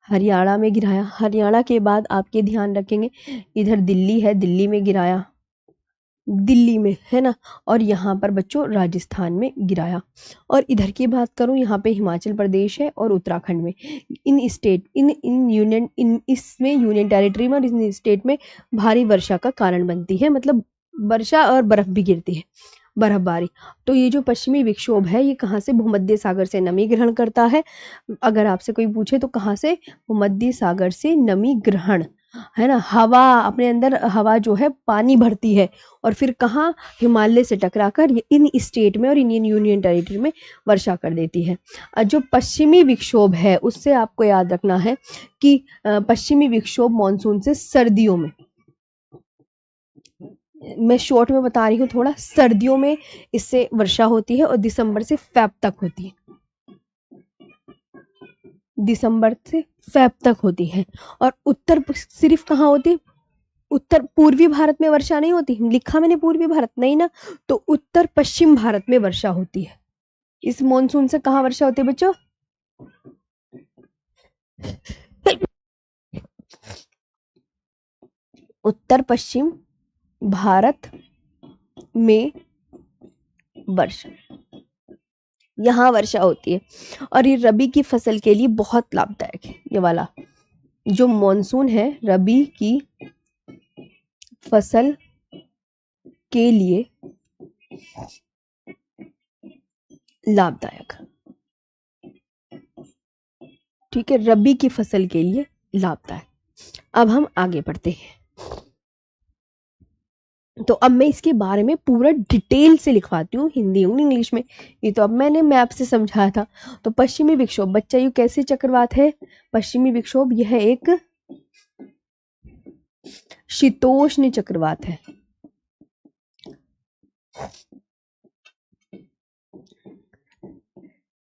हरियाणा में गिराया। हरियाणा के बाद आपके ध्यान रखेंगे इधर दिल्ली है, दिल्ली में गिराया, दिल्ली में, है ना। और यहाँ पर बच्चों राजस्थान में गिराया। और इधर की बात करूँ, यहाँ पे हिमाचल प्रदेश है और उत्तराखंड में, इन स्टेट इन यूनियन इन इसमें यूनियन टेरिटरी में और इन स्टेट में भारी वर्षा का कारण बनती है, मतलब वर्षा और बर्फ भी गिरती है, बर्फबारी। तो ये जो पश्चिमी विक्षोभ है ये कहाँ से, भूमध्य सागर से नमी ग्रहण करता है। अगर आपसे कोई पूछे तो कहाँ से, भूमध्य सागर से नमी ग्रहण, है ना। हवा अपने अंदर, हवा जो है पानी भरती है और फिर कहाँ, हिमालय से टकराकर ये इन स्टेट में और इंडियन यूनियन टेरिटरी में वर्षा कर देती है। जो पश्चिमी विक्षोभ है उससे आपको याद रखना है कि पश्चिमी विक्षोभ मॉनसून से सर्दियों में, मैं शॉर्ट में बता रही हूँ थोड़ा, सर्दियों में इससे वर्षा होती है और दिसंबर से फेब तक होती है, दिसंबर से फेब तक होती है। और उत्तर सिर्फ कहाँ होती है, उत्तर पूर्वी भारत में वर्षा नहीं होती, लिखा मैंने पूर्वी भारत नहीं ना, तो उत्तर पश्चिम भारत में वर्षा होती है। इस मॉनसून से कहाँ वर्षा होती है बच्चों, उत्तर पश्चिम भारत में वर्षा, यहाँ वर्षा होती है। और ये रबी की फसल के लिए बहुत लाभदायक है। ये वाला जो मॉनसून है रबी की फसल के लिए लाभदायक, ठीक है, रबी की फसल के लिए लाभदायक। अब हम आगे बढ़ते हैं। तो अब मैं इसके बारे में पूरा डिटेल से लिखवाती हूँ, हिंदी और इंग्लिश में। ये तो अब मैंने मैप से समझाया था। तो पश्चिमी विक्षोभ बच्चा ये कैसे चक्रवात है, पश्चिमी विक्षोभ यह एक शीतोष्ण चक्रवात है।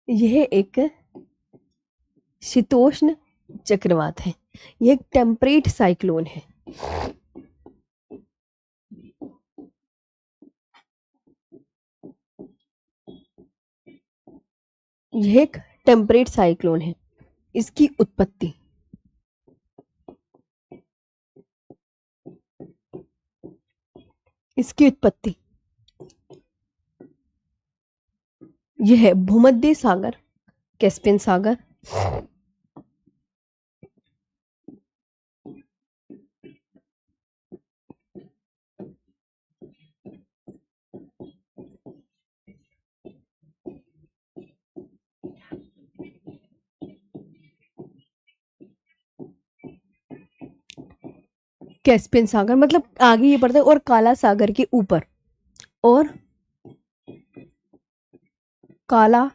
यह एक शीतोष्ण चक्रवात है, यह एक टेम्परेट साइक्लोन है। यह एक टेम्परेट साइक्लोन है। इसकी उत्पत्ति, इसकी उत्पत्ति यह है भूमध्य सागर, कैस्पियन सागर, कैस्पियन सागर मतलब आगे ये पड़ता है, और काला सागर के ऊपर, और काला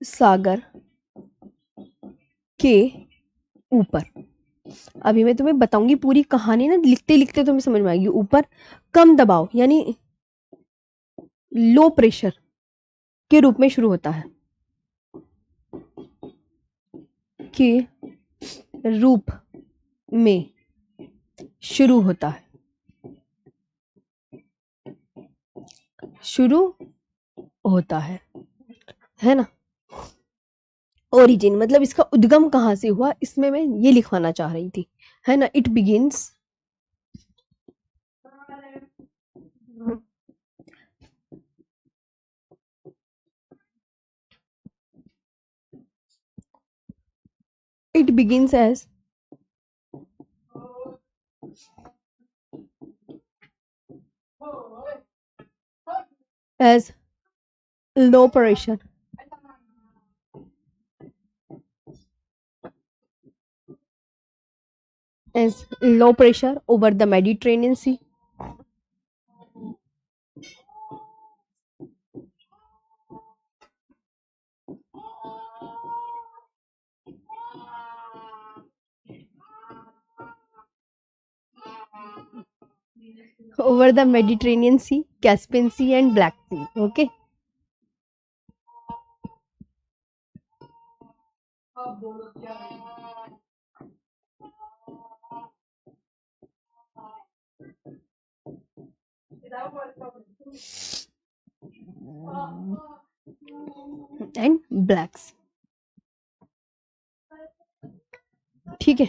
सागर के ऊपर। अभी मैं तुम्हें बताऊंगी पूरी कहानी ना, लिखते लिखते तुम्हें समझ में आएगी। ऊपर कम दबाव यानी लो प्रेशर के रूप में शुरू होता है, के रूप में शुरू होता है, शुरू होता है ना। ओरिजिन मतलब इसका उद्गम कहाँ से हुआ, इसमें मैं ये लिखवाना चाह रही थी, है ना। It begins it begins as low pressure, as low pressure over the Mediterranean Sea, over the Mediterranean Sea, Caspian Sea and Black Sea. Okay. And Black Sea. ठीक है,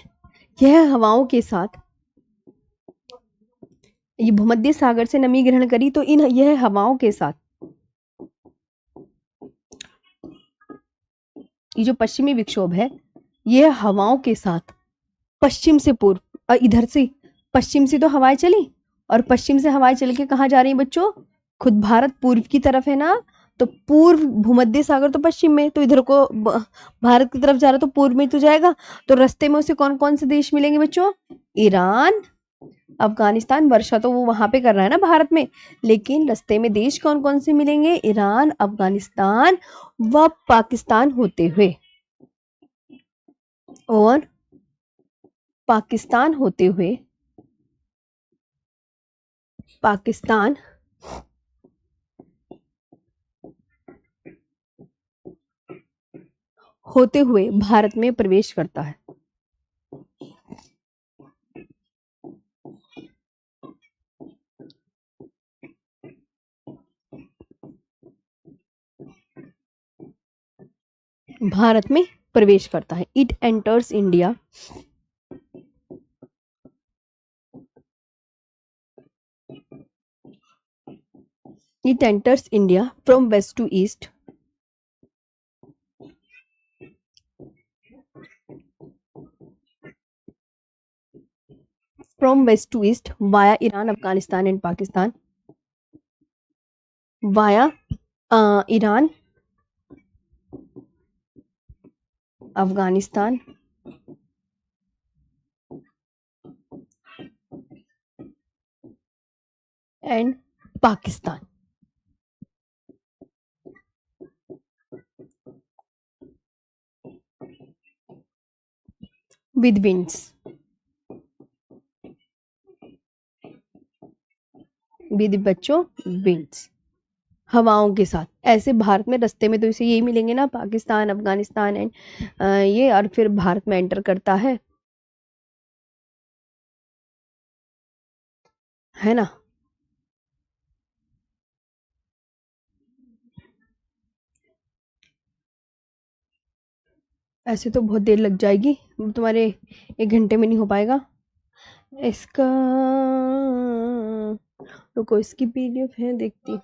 यह हवाओं के साथ ये भूमध्य सागर से नमी ग्रहण करी, तो इन यह हवाओं के साथ ये जो पश्चिमी विक्षोभ है, यह हवाओं के साथ पश्चिम से पूर्व, और इधर से पश्चिम से तो हवाएं चली, और पश्चिम से हवाएं चल के कहाँ जा रही हैं बच्चों? खुद भारत पूर्व की तरफ है ना, तो पूर्व भूमध्य सागर तो पश्चिम में, तो इधर को भारत की तरफ जा रहा तो पूर्व में तो जाएगा। तो रास्ते में उसे कौन कौन से देश मिलेंगे बच्चों? ईरान, अफगानिस्तान। वर्षा तो वो वहां पे कर रहा है ना भारत में, लेकिन रास्ते में देश कौन कौन से मिलेंगे? ईरान, अफगानिस्तान व पाकिस्तान होते हुए, और पाकिस्तान होते हुए, पाकिस्तान होते हुए भारत में प्रवेश करता है। भारत में प्रवेश करता है। It enters India, it enters India from west to east, from west to east via Iran, Afghanistan and Pakistan, via Iran, Afghanistan and Pakistan. With winds, with बच्चों विंड्स, हवाओं के साथ। ऐसे भारत में रास्ते में तो इसे यही मिलेंगे ना, पाकिस्तान, अफगानिस्तान एंड ये, और फिर भारत में एंटर करता है ना। ऐसे तो बहुत देर लग जाएगी तुम्हारे, 1 घंटे में नहीं हो पाएगा इसका। रुको, इसकी पीडीएफ है, देखती।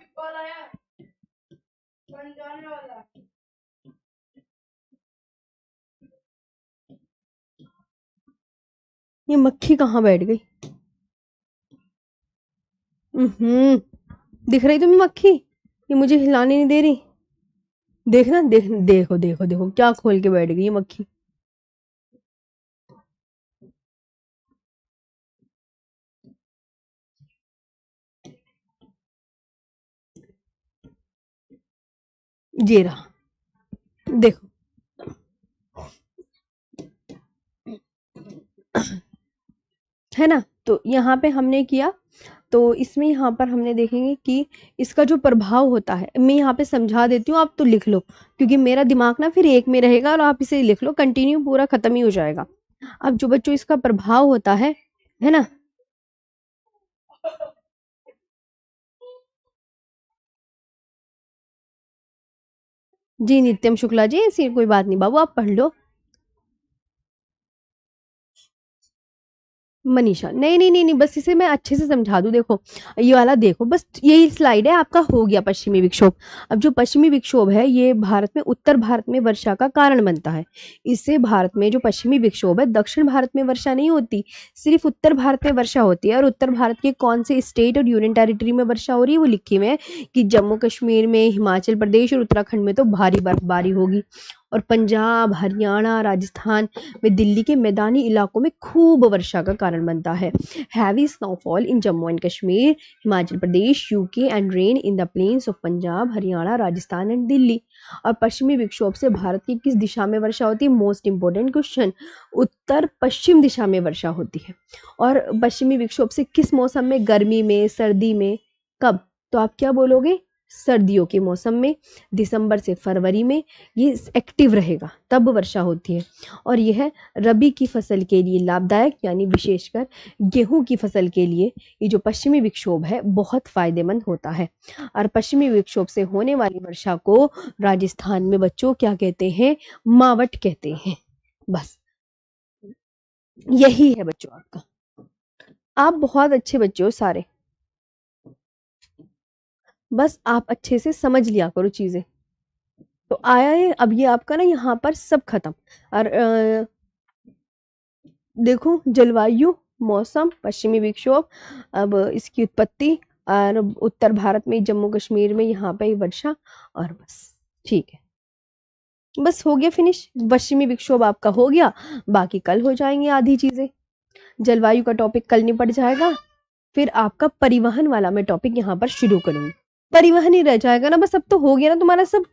ये मक्खी कहाँ बैठ गई? दिख रही तुम्हें मक्खी? ये मुझे हिलाने नहीं दे रही। देखना, देखो देखो देखो क्या खोल के बैठ गई ये मक्खी। ये रहा, देखो। है ना, तो यहाँ पे हमने किया, तो इसमें यहाँ पर हमने देखेंगे कि इसका जो प्रभाव होता है, मैं यहाँ पे समझा देती हूँ, आप तो लिख लो, क्योंकि मेरा दिमाग ना फिर एक में रहेगा, और आप इसे लिख लो, कंटिन्यू पूरा खत्म ही हो जाएगा। अब जो बच्चों इसका प्रभाव होता है ना, जी नित्यम शुक्ला जी, ऐसी कोई बात नहीं बाबू, आप पढ़ लो। मनीषा, नहीं नहीं नहीं नहीं, बस इसे मैं अच्छे से समझा दूं। देखो ये वाला देखो, बस यही स्लाइड है आपका, हो गया पश्चिमी विक्षोभ। अब जो पश्चिमी विक्षोभ है, ये भारत में, उत्तर भारत में वर्षा का कारण बनता है। इससे भारत में जो पश्चिमी विक्षोभ है, दक्षिण भारत में वर्षा नहीं होती, सिर्फ उत्तर भारत में वर्षा होती है। और उत्तर भारत के कौन से स्टेट और यूनियन टेरिटरी में वर्षा हो रही है, वो लिखी हुई है कि जम्मू कश्मीर में, हिमाचल प्रदेश और उत्तराखंड में तो भारी बर्फबारी होगी। और पंजाब, हरियाणा, राजस्थान में दिल्ली के मैदानी इलाकों में खूब वर्षा का कारण बनता है। Heavy snowfall in Jammu and Kashmir, Himachal Pradesh, UK and rain in the plains of Punjab, Haryana, Rajasthan and Delhi. और पश्चिमी विक्षोभ से भारत की किस दिशा में वर्षा होती है? Most important question. उत्तर पश्चिम दिशा में वर्षा होती है। और पश्चिमी विक्षोभ से किस मौसम में? गर्मी में, सर्दी में, कब? तो आप क्या बोलोगे? सर्दियों के मौसम में, दिसंबर से फरवरी में ये एक्टिव रहेगा, तब वर्षा होती है। और यह रबी की फसल के लिए लाभदायक, यानी विशेषकर गेहूं की फसल के लिए ये जो पश्चिमी विक्षोभ है बहुत फायदेमंद होता है। और पश्चिमी विक्षोभ से होने वाली वर्षा को राजस्थान में बच्चों क्या कहते हैं? मावट कहते हैं। बस यही है बच्चों आपका। आप बहुत अच्छे बच्चे हो सारे, बस आप अच्छे से समझ लिया करो चीजें। तो आया है अब ये आपका ना यहाँ पर सब खत्म। और देखो, जलवायु, मौसम, पश्चिमी विक्षोभ, अब इसकी उत्पत्ति, और उत्तर भारत में, जम्मू कश्मीर में यहाँ पे वर्षा, और बस ठीक है, बस हो गया फिनिश। पश्चिमी विक्षोभ आपका हो गया, बाकी कल हो जाएंगे आधी चीजें। जलवायु का टॉपिक कल निपट जाएगा, फिर आपका परिवहन वाला मैं टॉपिक यहाँ पर शुरू करूंगी। परिवहन ही रह जाएगा ना बस, अब तो हो गया ना तुम्हारा सब।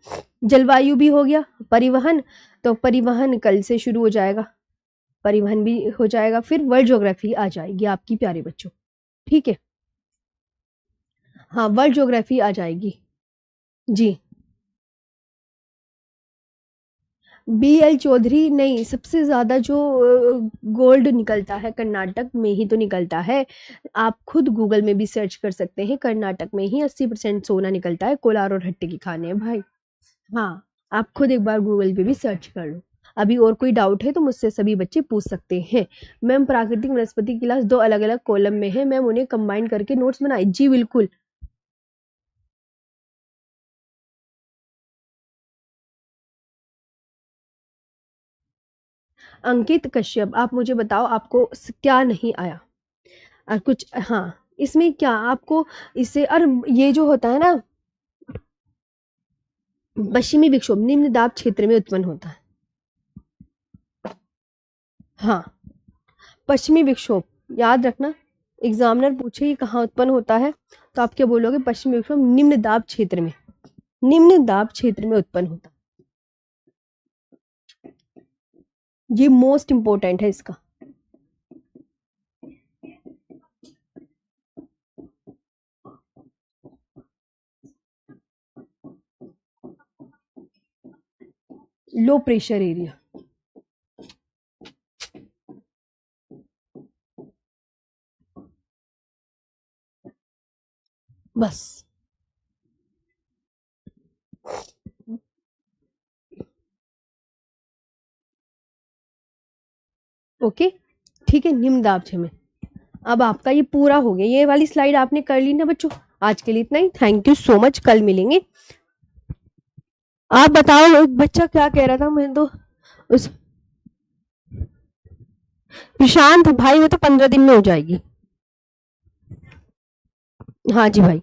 जलवायु भी हो गया, परिवहन, तो परिवहन कल से शुरू हो जाएगा, परिवहन भी हो जाएगा, फिर वर्ल्ड ज्योग्राफी आ जाएगी आपकी प्यारे बच्चों। ठीक है, हाँ वर्ल्ड ज्योग्राफी आ जाएगी जी। बी एल चौधरी नहीं, सबसे ज्यादा जो गोल्ड निकलता है कर्नाटक में ही तो निकलता है। आप खुद गूगल में भी सर्च कर सकते हैं, कर्नाटक में ही 80% सोना निकलता है, कोलार और हट्टे की खाने हैं भाई। हाँ, आप खुद एक बार गूगल पे भी सर्च कर लो। अभी और कोई डाउट है तो मुझसे सभी बच्चे पूछ सकते हैं। मैम प्राकृतिक वनस्पति क्लास दो अलग अलग कॉलम में है मैम, उन्हें कंबाइन करके नोट्स बनाए? जी बिल्कुल। अंकित कश्यप, आप मुझे बताओ आपको क्या नहीं आया? और कुछ, हाँ, इसमें क्या आपको इससे, और ये जो होता है ना, पश्चिमी विक्षोभ निम्न दाब क्षेत्र में उत्पन्न होता है। हाँ, पश्चिमी विक्षोभ याद रखना, एग्जामिनर पूछे ये कहाँ उत्पन्न होता है, तो आप क्या बोलोगे? पश्चिमी विक्षोभ निम्न दाब क्षेत्र में, निम्न दाब क्षेत्र में उत्पन्न होता है। ये मोस्ट इंपोर्टेंट है इसका। लो प्रेशर एरिया, बस। ओके, ठीक है, निम्न दाब क्षेत्र में। अब आपका ये पूरा हो गया, ये वाली स्लाइड आपने कर ली ना बच्चों। आज के लिए इतना ही, थैंक यू सो मच, कल मिलेंगे। आप बताओ, एक बच्चा क्या कह रहा था, मैं तो उस प्रशांत भाई, वो तो 15 दिन में हो जाएगी। हाँ जी भाई।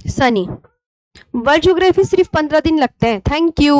सनी, वर्ल्ड ज्योग्राफी सिर्फ 15 दिन लगते हैं। Thank you.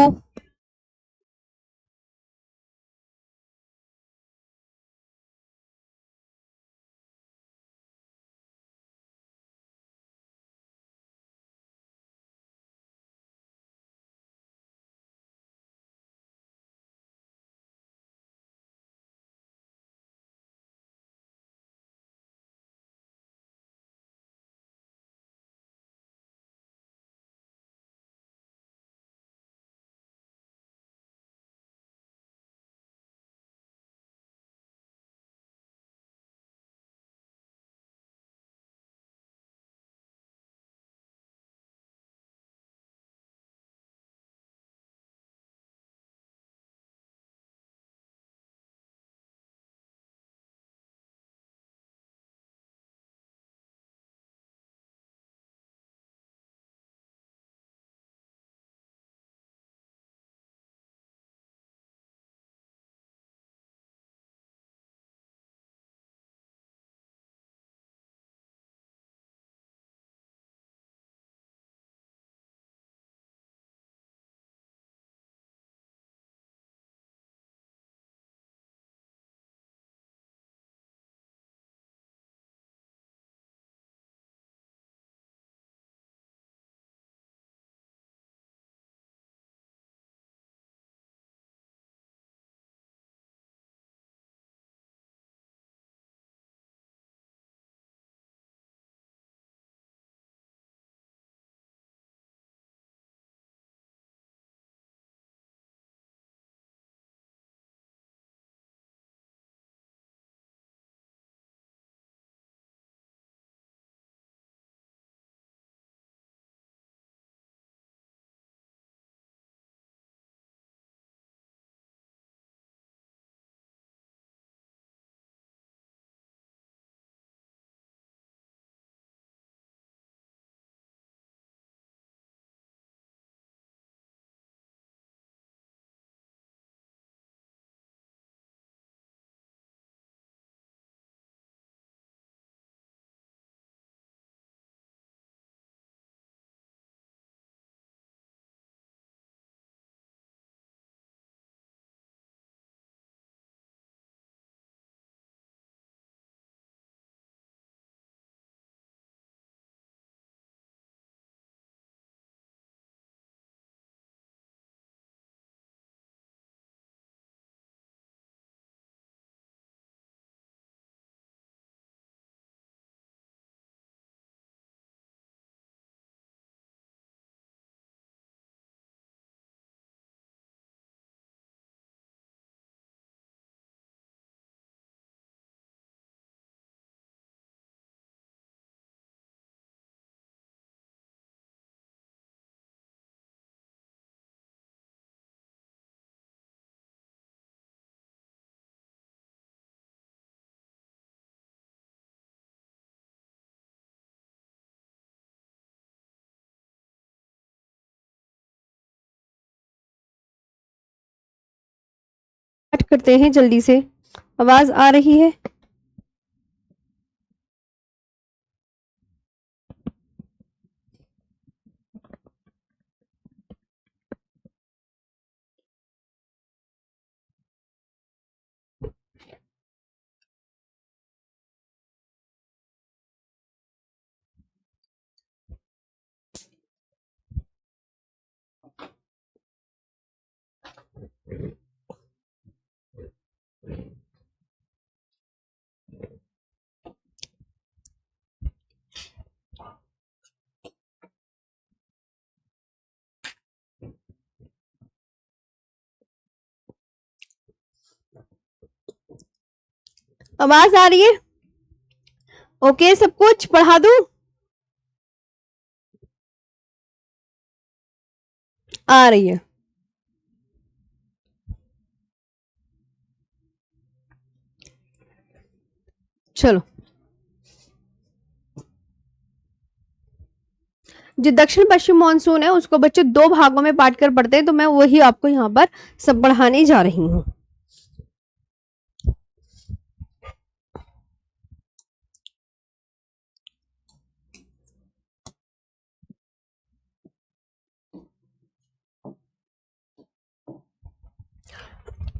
करते हैं जल्दी से, आवाज आ रही है? आवाज आ रही है? ओके, सब कुछ पढ़ा दूं? आ रही है। चलो, जो दक्षिण पश्चिम मानसून है उसको बच्चे दो भागों में बांट कर पढ़ते हैं, तो मैं वही आपको यहाँ पर सब पढ़ाने जा रही हूँ।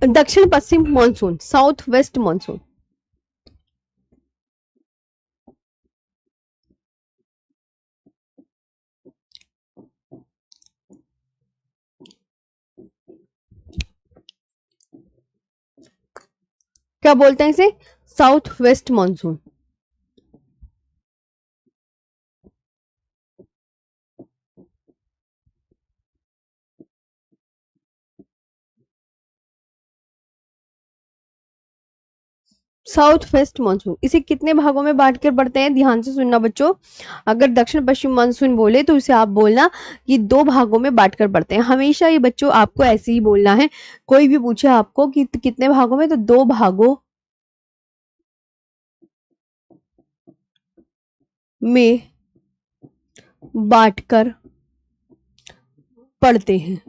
दक्षिण पश्चिम मानसून, साउथ वेस्ट मानसून। क्या बोलते हैं इसे? South west monsoon. South west monsoon, इसे कितने भागों में बांट कर पढ़ते हैं? ध्यान से सुनना बच्चों, अगर दक्षिण पश्चिम मानसून बोले तो उसे आप बोलना कि दो भागों में बांट कर पढ़ते हैं। हमेशा ये बच्चों आपको ऐसे ही बोलना है। कोई भी पूछे आपको कि कितने भागों में, तो दो भागों में बांट कर पढ़ते हैं।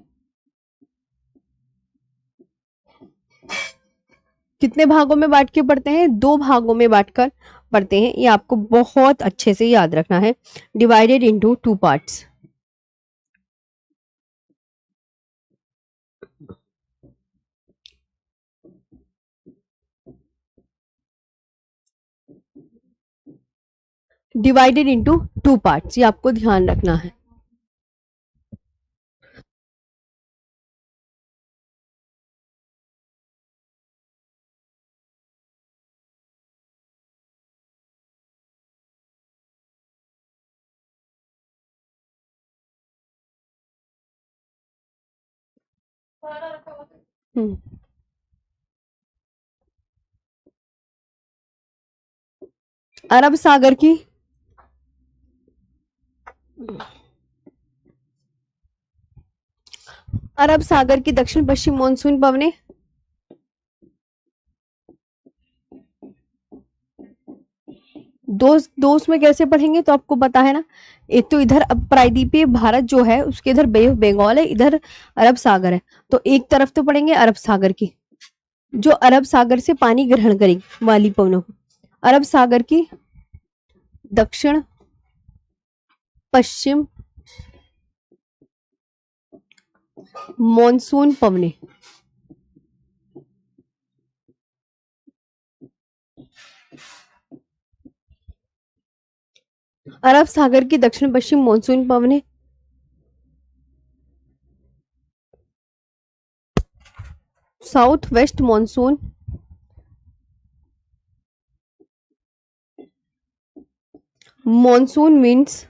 कितने भागों में बांट के पढ़ते हैं? दो भागों में बांटकर पढ़ते हैं। ये आपको बहुत अच्छे से याद रखना है। Divided into two parts. Divided into two parts, ये आपको ध्यान रखना है। हम्म, अरब सागर की अरब सागर की दक्षिण पश्चिम मानसून पवने दो उसमें कैसे पढ़ेंगे तो आपको पता है ना। एक तो इधर अब प्रायद्वीपीय भारत जो है उसके इधर बे ऑफ बंगाल है, इधर अरब सागर है, तो एक तरफ तो पढ़ेंगे अरब सागर की, जो अरब सागर से पानी ग्रहण करेगी वाली पवनों को। अरब सागर की दक्षिण पश्चिम मॉनसून पवने। अरब सागर की दक्षिण पश्चिम मॉनसून पवने south west monsoon monsoon winds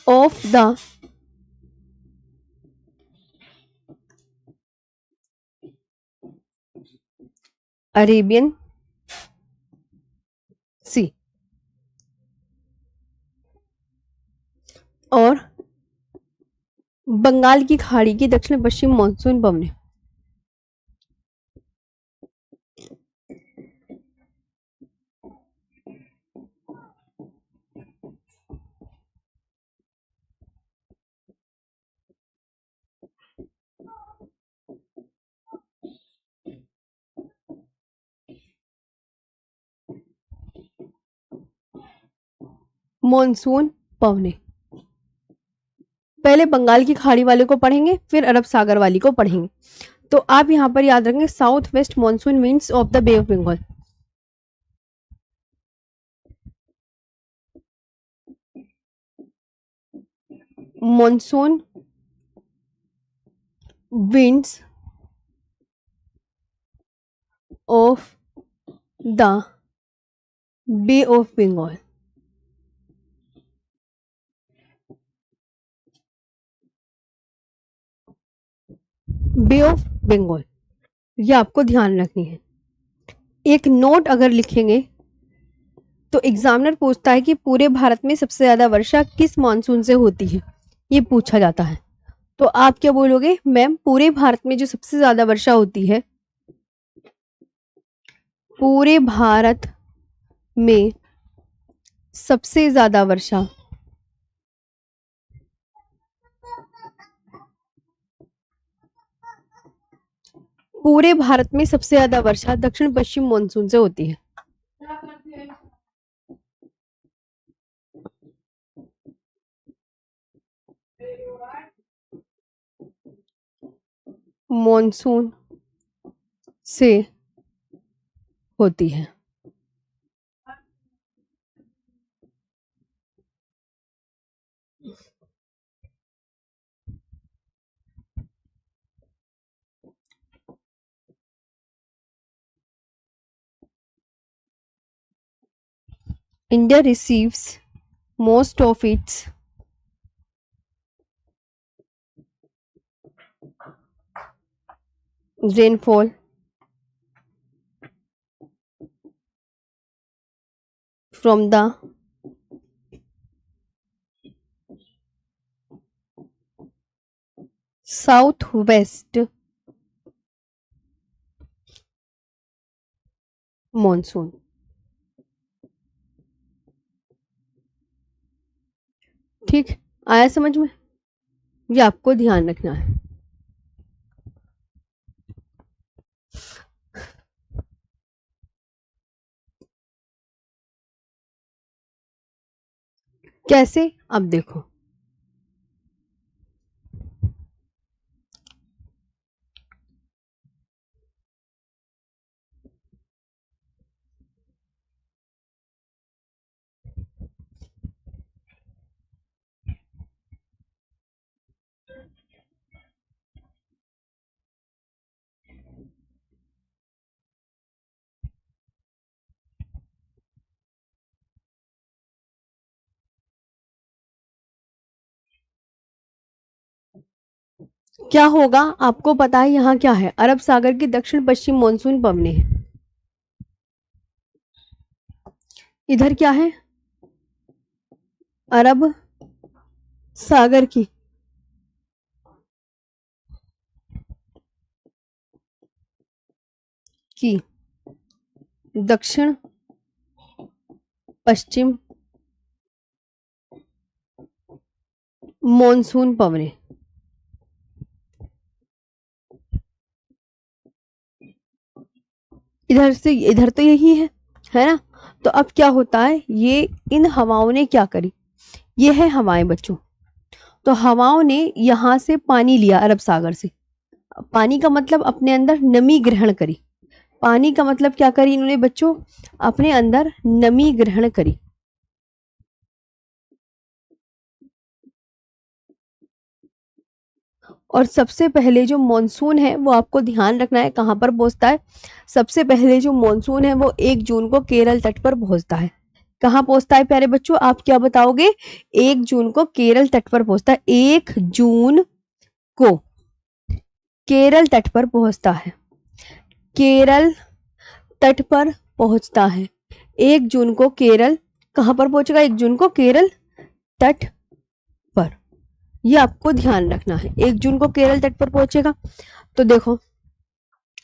of the Arabian sea और बंगाल की खाड़ी की दक्षिण पश्चिम मॉनसून पवने। मॉनसून पवने। पहले बंगाल की खाड़ी वाले को पढ़ेंगे, फिर अरब सागर वाली को पढ़ेंगे। तो आप यहां पर याद रखेंगे south west monsoon winds of the bay of Bengal. Monsoon winds of the bay of Bengal. Bay of Bengal, ये आपको ध्यान रखनी है। एक नोट अगर लिखेंगे तो एग्जामिनर पूछता है कि पूरे भारत में सबसे ज्यादा वर्षा किस मानसून से होती है, ये पूछा जाता है। तो आप क्या बोलोगे, मैम पूरे भारत में जो सबसे ज्यादा वर्षा होती है, पूरे भारत में सबसे ज्यादा वर्षा पूरे भारत में सबसे ज्यादा वर्षा दक्षिण पश्चिम मानसून से होती है। मॉनसून से होती है। India receives most of its rainfall from the southwest monsoon। ठीक, आया समझ में? ये आपको ध्यान रखना है। कैसे, अब देखो, क्या होगा आपको पता है, यहाँ क्या है, अरब सागर की दक्षिण पश्चिम मानसून पवने है। इधर क्या है, अरब सागर की दक्षिण पश्चिम मॉनसून पवने। इधर से इधर तो यही है ना। तो अब क्या होता है, ये इन हवाओं ने क्या करी, ये है हवाएं बच्चों। तो हवाओं ने यहां से पानी लिया अरब सागर से। पानी का मतलब अपने अंदर नमी ग्रहण करी। पानी का मतलब क्या करी इन्होंने बच्चों, अपने अंदर नमी ग्रहण करी। और सबसे पहले जो मॉनसून है वो आपको ध्यान रखना है कहां पर पहुंचता है। सबसे पहले जो मॉनसून है वो 1 जून को केरल तट पर पहुंचता है। कहां पहुंचता है प्यारे बच्चों, आप क्या बताओगे, 1 जून को केरल तट पर पहुंचता है। 1 जून को केरल तट पर पहुंचता है। केरल तट पर पहुंचता है 1 जून को। केरल कहां पर पहुंचेगा, 1 जून को केरल तट पर। ये आपको ध्यान रखना है, 1 जून को केरल तट पर पहुंचेगा। तो देखो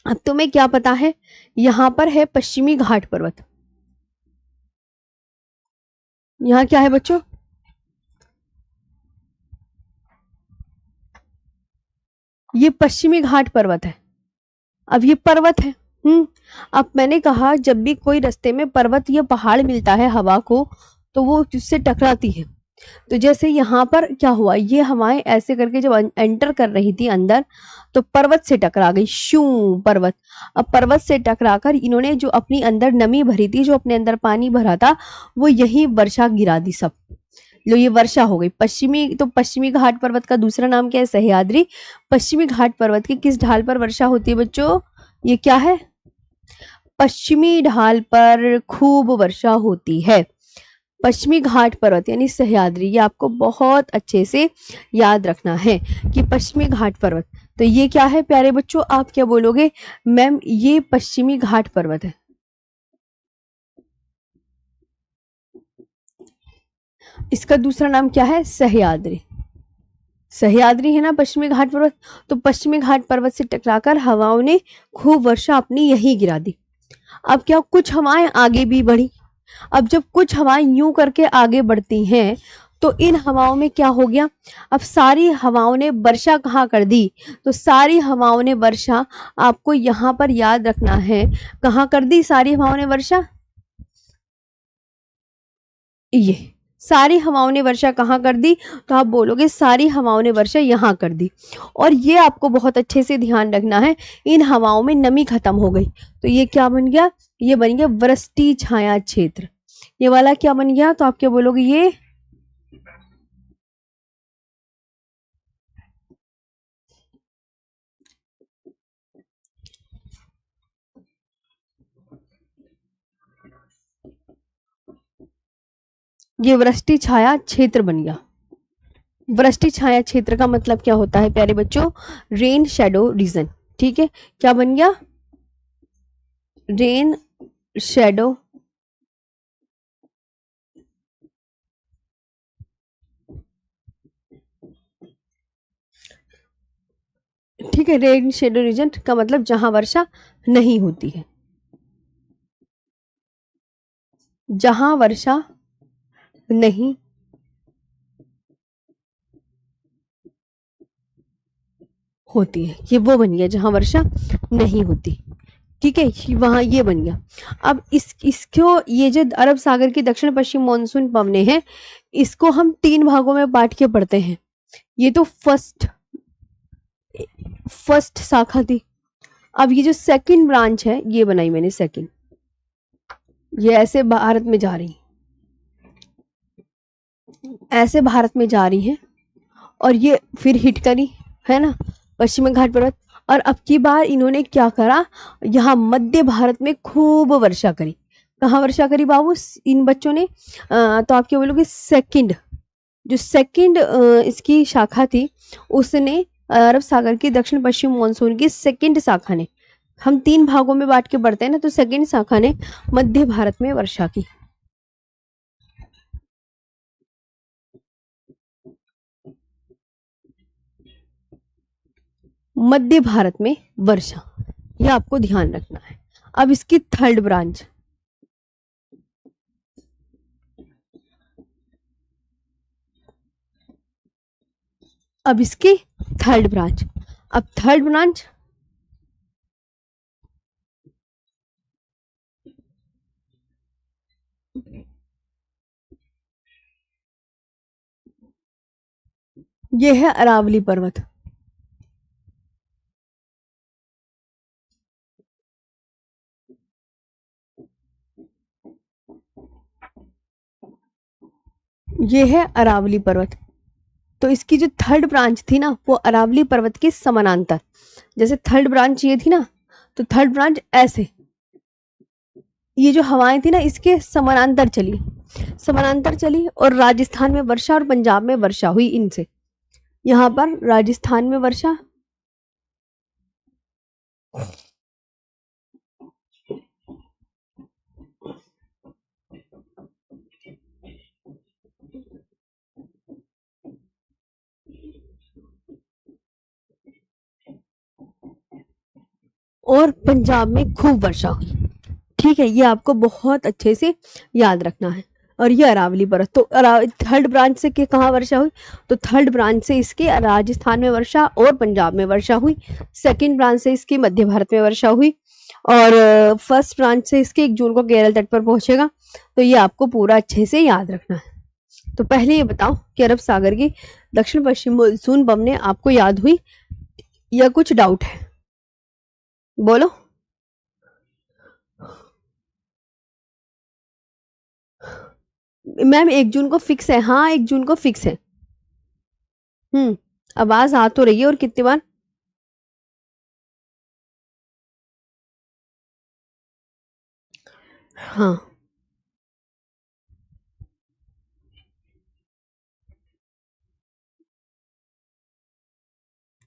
अब तुम्हें क्या पता है, यहां पर है पश्चिमी घाट पर्वत। यहां क्या है बच्चों, ये पश्चिमी घाट पर्वत है। अब ये पर्वत है। अब मैंने कहा जब भी कोई रास्ते में पर्वत या पहाड़ मिलता है हवा को, तो वो उससे टकराती है। तो जैसे यहाँ पर क्या हुआ, ये हवाएं ऐसे करके जब एंटर कर रही थी अंदर, तो पर्वत से टकरा गई, शू पर्वत। अब पर्वत से टकराकर इन्होंने जो अपनी अंदर नमी भरी थी, जो अपने अंदर पानी भरा था, वो यही वर्षा गिरा दी सब। लो ये वर्षा हो गई। पश्चिमी घाट पर्वत का दूसरा नाम क्या है? सह्याद्री। पश्चिमी घाट पर्वत के किस ढाल पर वर्षा होती है बच्चों? ये क्या है? पश्चिमी ढाल पर खूब वर्षा होती है। पश्चिमी घाट पर्वत यानी सह्याद्री, ये आपको बहुत अच्छे से याद रखना है कि पश्चिमी घाट पर्वत। तो ये क्या है प्यारे बच्चों? आप क्या बोलोगे? मैम ये पश्चिमी घाट पर्वत है। इसका दूसरा नाम क्या है? सह्याद्री। सह्याद्री है ना पश्चिमी घाट पर्वत। तो पश्चिमी घाट पर्वत से टकराकर हवाओं ने खूब वर्षा अपनी यहीं गिरा दी। अब क्या, कुछ हवाएं आगे भी बढ़ी। अब जब कुछ हवाएं यूं करके आगे बढ़ती हैं, तो इन हवाओं में क्या हो गया? अब सारी हवाओं ने वर्षा कहाँ कर दी? तो सारी हवाओं ने वर्षा, आपको यहाँ पर याद रखना है, कहाँ कर दी सारी हवाओं ने वर्षा? ये सारी हवाओं ने वर्षा कहाँ कर दी? तो आप बोलोगे सारी हवाओं ने वर्षा यहाँ कर दी। और ये आपको बहुत अच्छे से ध्यान रखना है, इन हवाओं में नमी खत्म हो गई। तो ये क्या बन गया? ये बन गया वृष्टि छाया क्षेत्र। ये वाला क्या बन गया? तो आप क्या बोलोगे? ये वृष्टि छाया क्षेत्र बन गया। वृष्टि छाया क्षेत्र का मतलब क्या होता है प्यारे बच्चों? Rain shadow reason. ठीक है, क्या बन गया? रेन शेडो ठीक है, रेन शेडो रीजन का मतलब जहां वर्षा नहीं होती है, जहां वर्षा नहीं होती है, ये वो बन गया जहां वर्षा नहीं होती। ठीक है, वहां ये बन गया। अब इसको, ये जो अरब सागर की दक्षिण पश्चिम मानसून पवने हैं, इसको हम 3 भागों में बांट के पढ़ते हैं। ये तो फर्स्ट शाखा थी। अब ये जो सेकंड ब्रांच है, ये बनाई मैंने सेकंड, ये ऐसे भारत में जा रही, ऐसे भारत में जा रही है, और ये फिर हिट करी, है ना, पश्चिमी घाट पर्वत। और अब की बार इन्होंने क्या करा, यहाँ मध्य भारत में खूब वर्षा करी। कहाँ वर्षा करी बाबू इन बच्चों ने? तो आप क्या बोलोगे? सेकंड, जो सेकंड इसकी शाखा थी, उसने अरब सागर की दक्षिण पश्चिम मानसून की सेकंड शाखा ने, हम 3 भागों में बांट के पढ़ते हैं ना, तो सेकंड शाखा ने मध्य भारत में वर्षा की। मध्य भारत में वर्षा, यह आपको ध्यान रखना है। अब इसकी थर्ड ब्रांच, अब इसकी थर्ड ब्रांच, अब थर्ड ब्रांच ये है अरावली पर्वत। ये है अरावली पर्वत। तो इसकी जो थर्ड ब्रांच थी ना, वो अरावली पर्वत के समानांतर, जैसे थर्ड ब्रांच ये थी ना, तो थर्ड ब्रांच ऐसे, ये जो हवाएं थी ना, इसके समानांतर चली और राजस्थान में वर्षा और पंजाब में वर्षा हुई इनसे। यहाँ पर राजस्थान में वर्षा, और पंजाब में खूब वर्षा हुई। ठीक है, ये आपको बहुत अच्छे से याद रखना है। और ये अरावली पर्वत, तो थर्ड ब्रांच से कहाँ वर्षा हुई? तो थर्ड ब्रांच से इसके राजस्थान में वर्षा और पंजाब में वर्षा हुई। सेकंड ब्रांच से इसकी मध्य भारत में वर्षा हुई। और फर्स्ट ब्रांच से इसके 1 जून को केरल तट पर पहुंचेगा। तो ये आपको पूरा अच्छे से याद रखना है। तो पहले ये बताओ कि अरब सागर की दक्षिण पश्चिम मानसून बमने आपको याद हुई या कुछ डाउट है? बोलो। मैम 1 जून को फिक्स है। हाँ 1 जून को फिक्स है। आवाज आ तो रही है। और कितनी बार? हाँ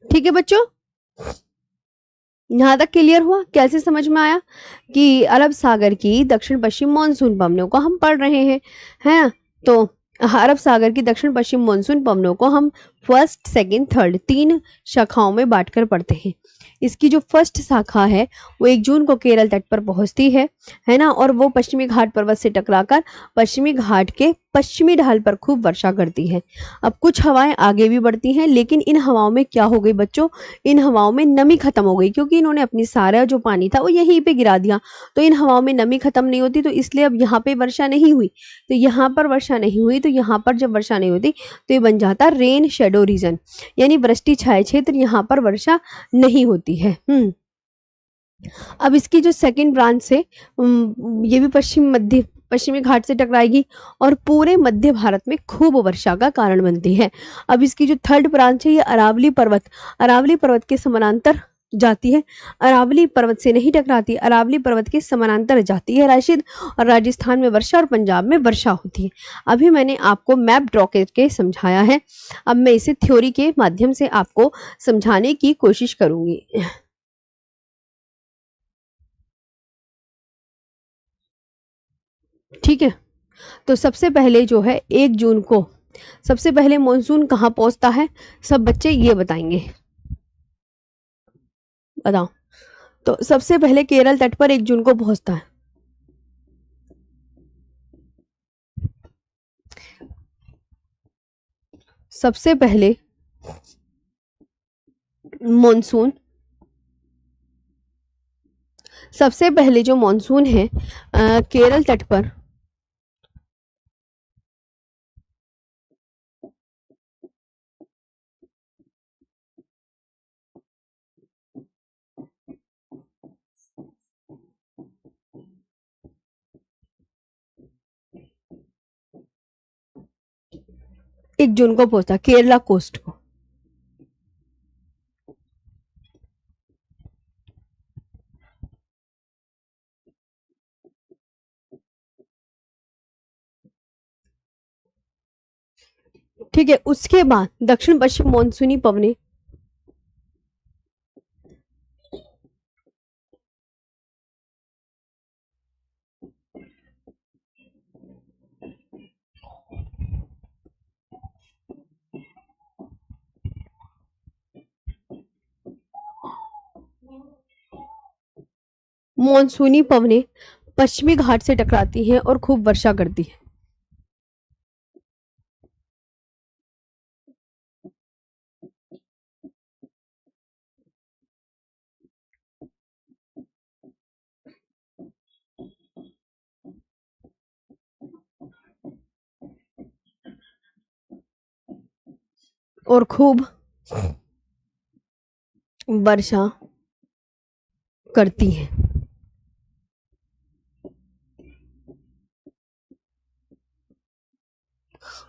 ठीक है बच्चों, यहां तक क्लियर हुआ? कैसे समझ में आया कि अरब सागर की दक्षिण पश्चिम मानसून पवनों को हम पढ़ रहे हैं? तो अरब सागर की दक्षिण पश्चिम मानसून पवनों को हम फर्स्ट सेकंड थर्ड 3 शाखाओं में बांटकर पढ़ते हैं। इसकी जो फर्स्ट शाखा है वो 1 जून को केरल तट पर पहुंचती है ना, और वो पश्चिमी घाट पर्वत से टकराकर पश्चिमी घाट के पश्चिमी ढाल पर खूब वर्षा करती है। अब कुछ हवाएं आगे भी बढ़ती हैं, लेकिन इन हवाओं में क्या हो गई बच्चों, इन हवाओं में नमी खत्म हो गई, क्योंकि इन्होंने अपनी सारा जो पानी था वो यहीं पे गिरा दिया। तो इन हवाओं में नमी खत्म नहीं होती, तो इसलिए अब यहाँ पे वर्षा नहीं हुई। तो यहाँ पर वर्षा नहीं हुई, तो यहाँ पर जब वर्षा नहीं होती तो ये बन जाता रेन शेडो रीजन, यानी वृष्टि छाया क्षेत्र। यहाँ पर वर्षा नहीं होती है। अब इसकी जो सेकंड ब्रांच है ये भी पश्चिमी घाट से टकराएगी और पूरे मध्य भारत में खूब वर्षा का कारण बनती है। अब इसकी जो थर्ड ब्रांच है ये अरावली पर्वत के समानांतर जाती है। अरावली पर्वत से नहीं टकराती, अरावली पर्वत के समानांतर जाती है राशिद, और राजस्थान में वर्षा और पंजाब में वर्षा होती है। अभी मैंने आपको मैप ड्रॉ करके समझाया है, अब मैं इसे थ्योरी के माध्यम से आपको समझाने की कोशिश करूंगी। ठीक है, तो सबसे पहले जो है 1 जून को सबसे पहले मॉनसून कहाँ पहुंचता है, सब बच्चे ये बताएंगे। बताओ। तो सबसे पहले केरल तट पर 1 जून को पहुंचता है। सबसे पहले मॉनसून सबसे पहले जो मॉनसून है केरल तट पर 1 जून को पहुंचता केरला कोस्ट को। ठीक है, उसके बाद दक्षिण पश्चिम मानसूनी पवने मानसूनी पवने पश्चिमी घाट से टकराती हैं और खूब वर्षा करती है। और खूब वर्षा करती है।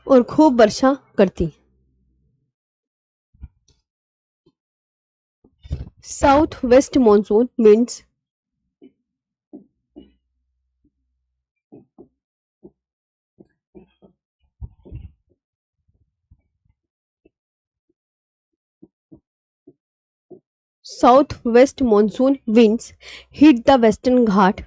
और खूब वर्षा करती है। South west monsoon means South west monsoon winds hit the Western Ghat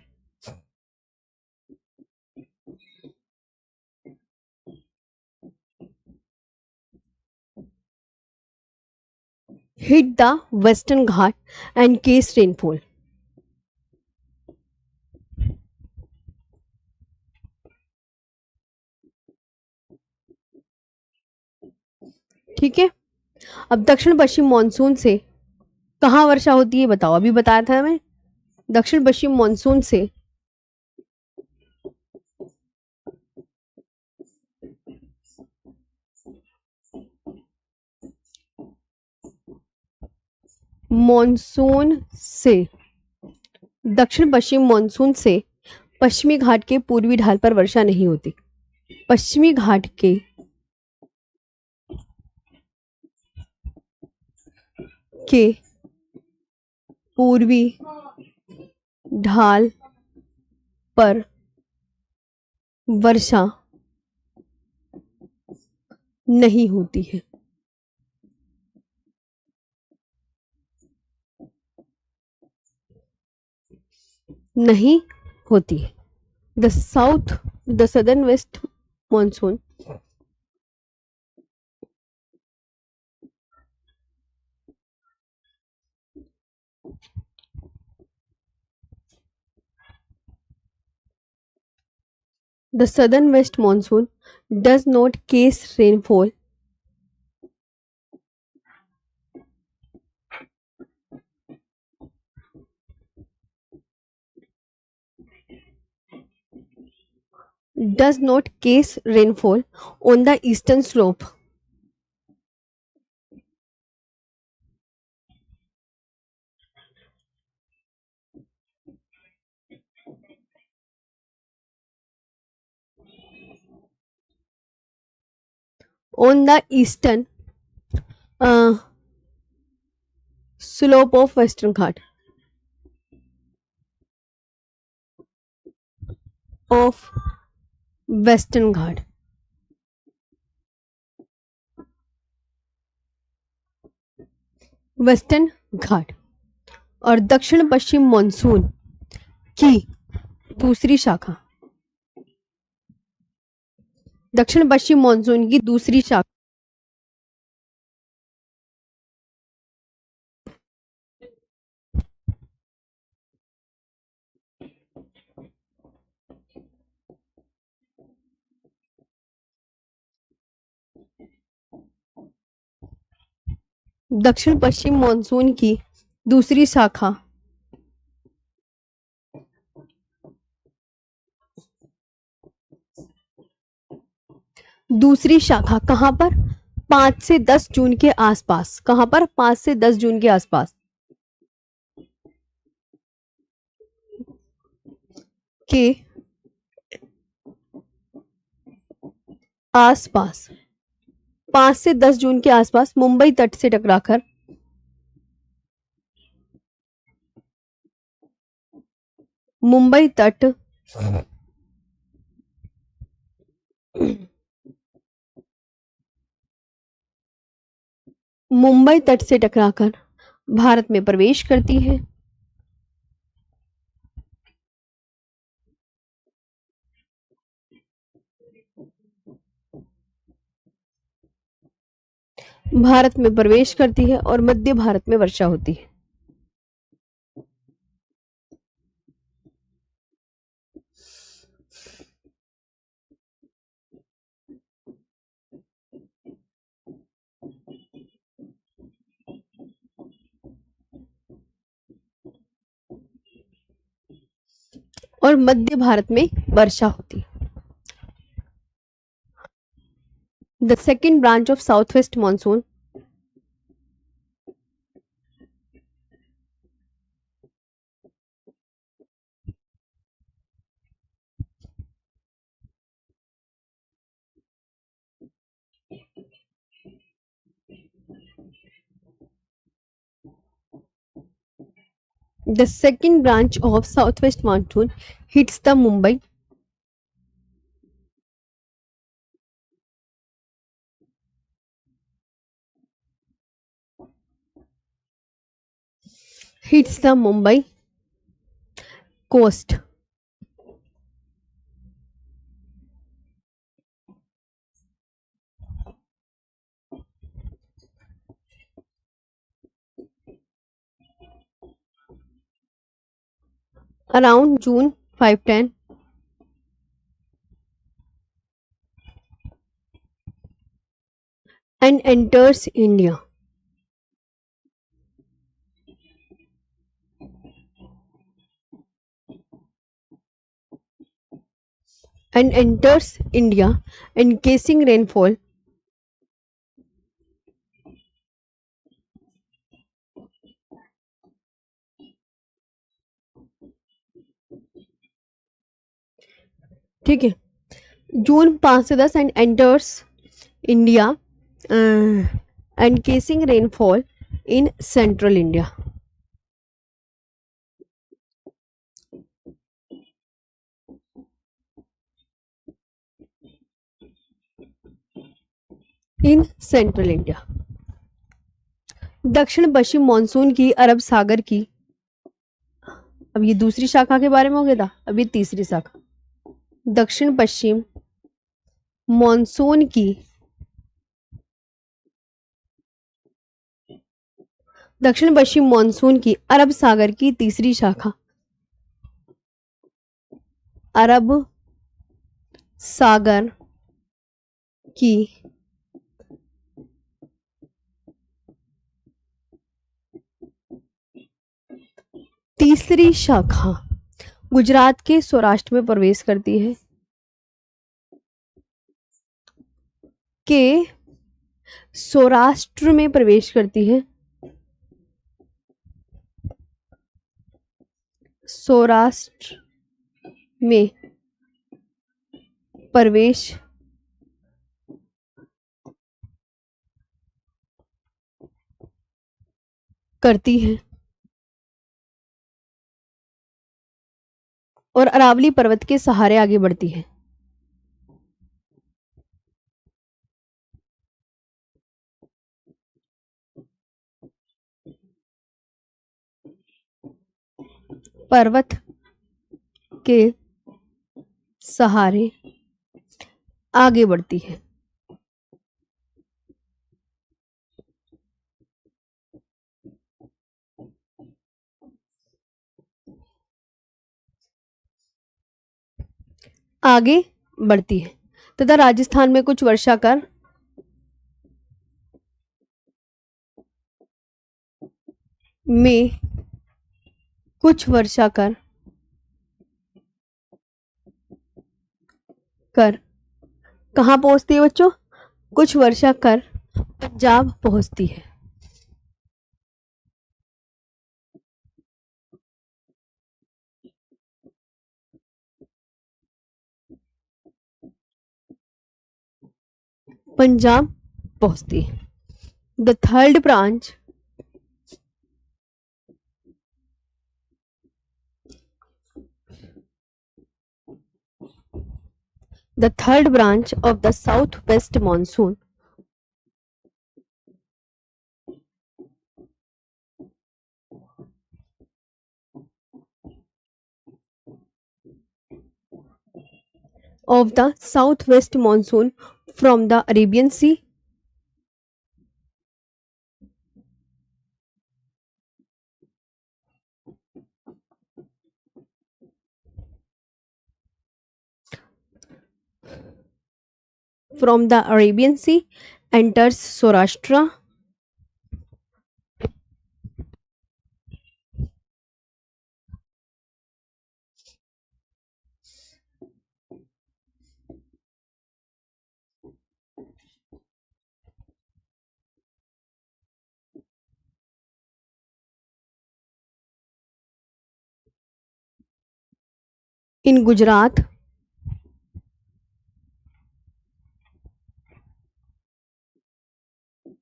and case rainfall. ठीक है, अब दक्षिण पश्चिम मानसून से कहाँ वर्षा होती है बताओ, अभी बताया था मैं। दक्षिण पश्चिम मानसून से दक्षिण पश्चिम मानसून से पश्चिमी घाट के पूर्वी ढाल पर वर्षा नहीं होती। पश्चिमी घाट के पूर्वी ढाल पर वर्षा नहीं होती है। नहीं होती है। The southern west monsoon The southern west monsoon does not case rainfall on the eastern slope. On the eastern slope of Western Ghat. Western Ghat. Western Ghat और दक्षिण पश्चिम मानसून की दूसरी शाखा। दक्षिण पश्चिम मानसून की दूसरी शाखा दक्षिण पश्चिम मानसून की दूसरी शाखा कहां पर? 5 से 10 जून के आसपास। कहां पर? 5 से 10 जून के आसपास के आसपास 5 से 10 जून के आसपास मुंबई तट से टकराकर मुंबई तट से टकराकर भारत में प्रवेश करती है। भारत में प्रवेश करती है और मध्य भारत में वर्षा होती है। और मध्य भारत में वर्षा होती है। The second branch of south west monsoon The second branch of southwest monsoon hits the Mumbai coast. Around June 5-10 and enters India. and enters India, encasing rainfall ठीक है जून 5 से 10 and enters India, encasing rainfall in central India. In central India. दक्षिण पश्चिम monsoon की अरब सागर की, अब ये दूसरी शाखा के बारे में हो गया था, अब ये तीसरी शाखा। दक्षिण पश्चिम मानसून की, दक्षिण पश्चिम मानसून की अरब सागर की तीसरी शाखा, अरब सागर की तीसरी शाखा गुजरात के सौराष्ट्र में प्रवेश करती है, के सौराष्ट्र में प्रवेश करती है, सौराष्ट्र में प्रवेश करती है और अरावली पर्वत के सहारे आगे बढ़ती है। पर्वत के सहारे आगे बढ़ती है। आगे बढ़ती है तथा राजस्थान में कुछ वर्षा कर में कुछ वर्षा कर कर कहाँ पहुंचती है बच्चों? कुछ वर्षा कर पंजाब पहुंचती है। पंजाब पहुंचती है। The third branch the third branch of the southwest monsoon of the southwest monsoon from the Arabian Sea enters Saurashtra in Gujarat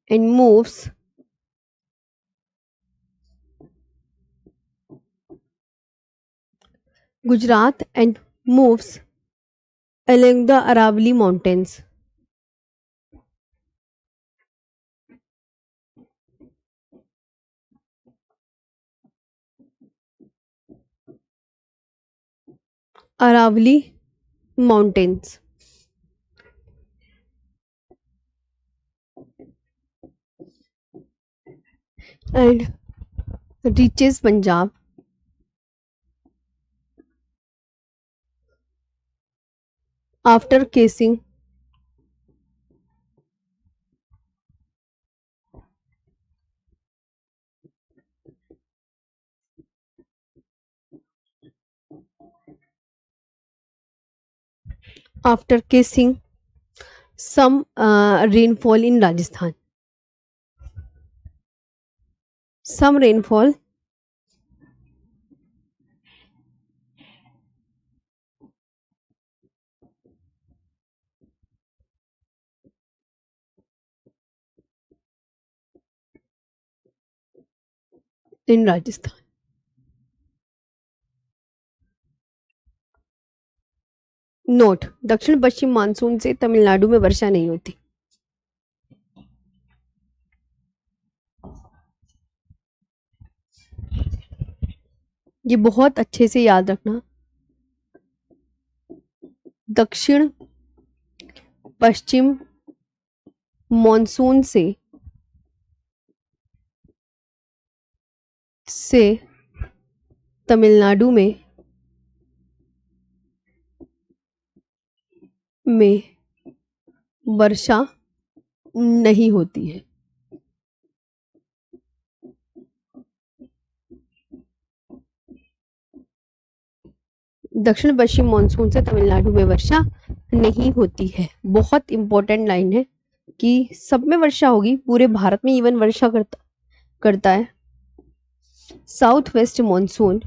and moves along the Aravalli Mountains. Aravalli Mountains and reaches Punjab after casing after casing some rainfall in Rajasthan, some rainfall in Rajasthan. Note, दक्षिण पश्चिम monsoon से तमिलनाडु में वर्षा नहीं होती। ये बहुत अच्छे से याद रखना, दक्षिण पश्चिम मॉनसून से तमिलनाडु में वर्षा नहीं होती है। दक्षिण पश्चिम मानसून से तमिलनाडु में वर्षा नहीं होती है। बहुत इंपॉर्टेंट लाइन है कि सब में वर्षा होगी, पूरे भारत में इवन वर्षा करता है। साउथ वेस्ट मानसून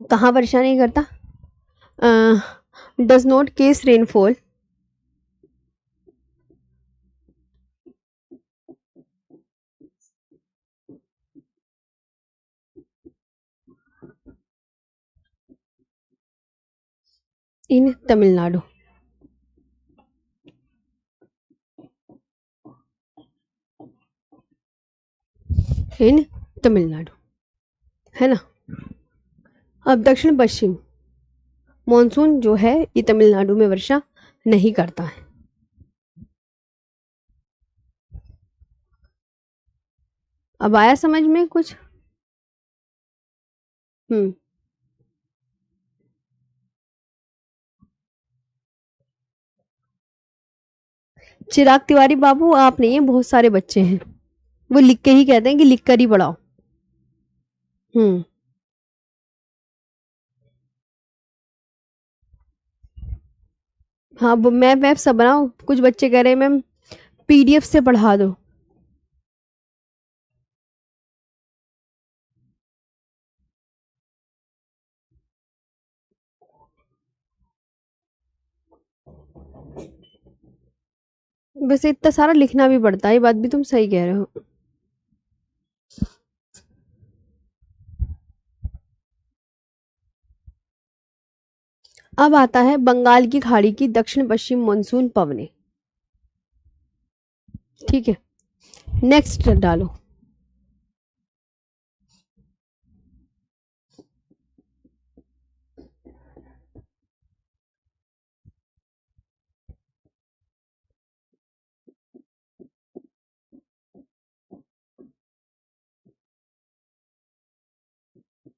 कहाँ वर्षा नहीं करता? Does not case rainfall in Tamil Nadu. इन तमिलनाडु, है ना। अब दक्षिण पश्चिम मॉनसून जो है ये तमिलनाडु में वर्षा नहीं करता है। अब आया समझ में कुछ? चिराग तिवारी बाबू आप नहीं है, बहुत सारे बच्चे हैं, वो लिख के ही कहते हैं कि लिख कर ही पढ़ाओ। हाँ, वो मैं सब बनाओ। कुछ बच्चे कह रहे हैं मैम पीडीएफ से पढ़ा दो। वैसे इतना सारा लिखना भी पड़ता है, ये बात भी तुम सही कह रहे हो। अब आता है बंगाल की खाड़ी की दक्षिण पश्चिम मानसून पवने। ठीक है, नेक्स्ट डालो।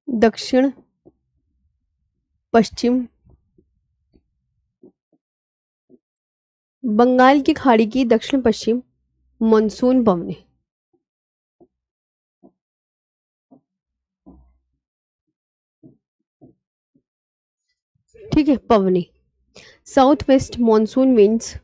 दक्षिण पश्चिम बंगाल की खाड़ी की दक्षिण पश्चिम मानसून पवने। ठीक है, पवने। South west monsoon winds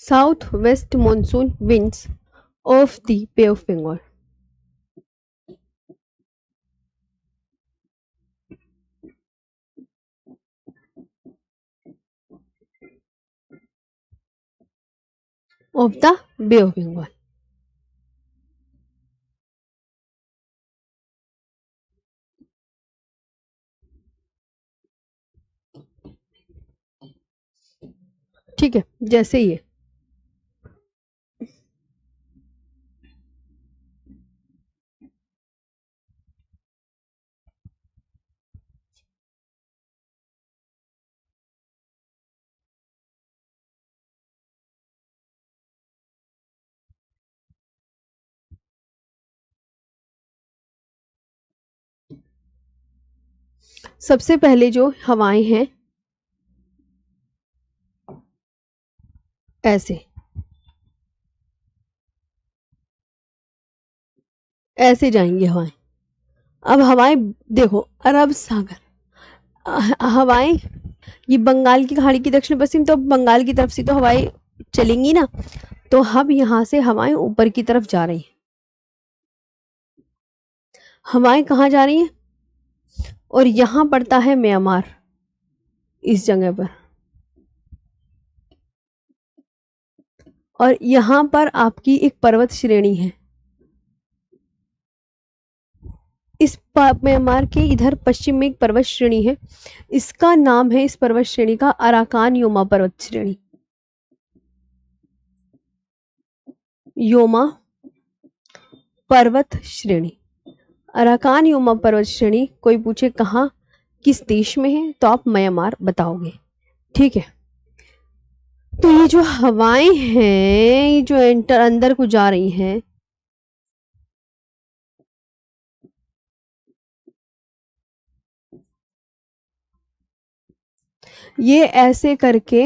south west monsoon winds of the bay of Bengal. Of the bay of Bengal. ठीक है, जैसे ही है। सबसे पहले जो हवाएं हैं ऐसे ऐसे जाएंगी हवाएं। अब हवाएं देखो, अरब सागर, हवाएं ये बंगाल की खाड़ी की दक्षिण पश्चिम, तो बंगाल की तरफ से तो हवाएं चलेंगी ना, तो अब यहाँ से हवाएं ऊपर की तरफ जा रही हैं। हवाएं कहाँ जा रही हैं? और यहाँ पड़ता है म्यांमार, इस जगह पर, और यहाँ पर आपकी एक पर्वत श्रेणी है। इस म्यांमार के इधर पश्चिम में एक पर्वत श्रेणी है, इसका नाम है, इस पर्वत श्रेणी का, अराकान योमा पर्वत श्रेणी। योमा पर्वत श्रेणी, अराकान योमा पर्वत श्रेणी। कोई पूछे कहाँ, किस देश में है, तो आप म्यांमार बताओगे। ठीक है, तो ये जो हवाएं हैं, ये जो अंदर को जा रही हैं, ये ऐसे करके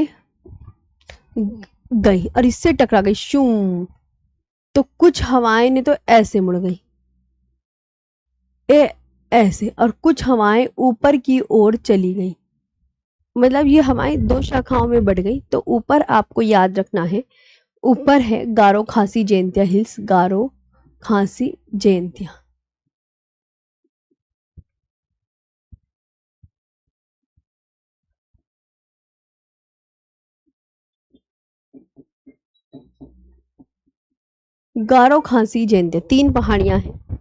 गई और इससे टकरा गई, शू। तो कुछ हवाएं ने तो ऐसे मुड़ गई, ऐसे, और कुछ हवाएं ऊपर की ओर चली गई। मतलब ये हवाएं दो शाखाओं में बढ़ गई। तो ऊपर आपको याद रखना है, ऊपर है गारो खासी जयंतिया हिल्स, गारो खासी जयंतिया। गारो खासी जयंतिया 3 पहाड़ियां हैं।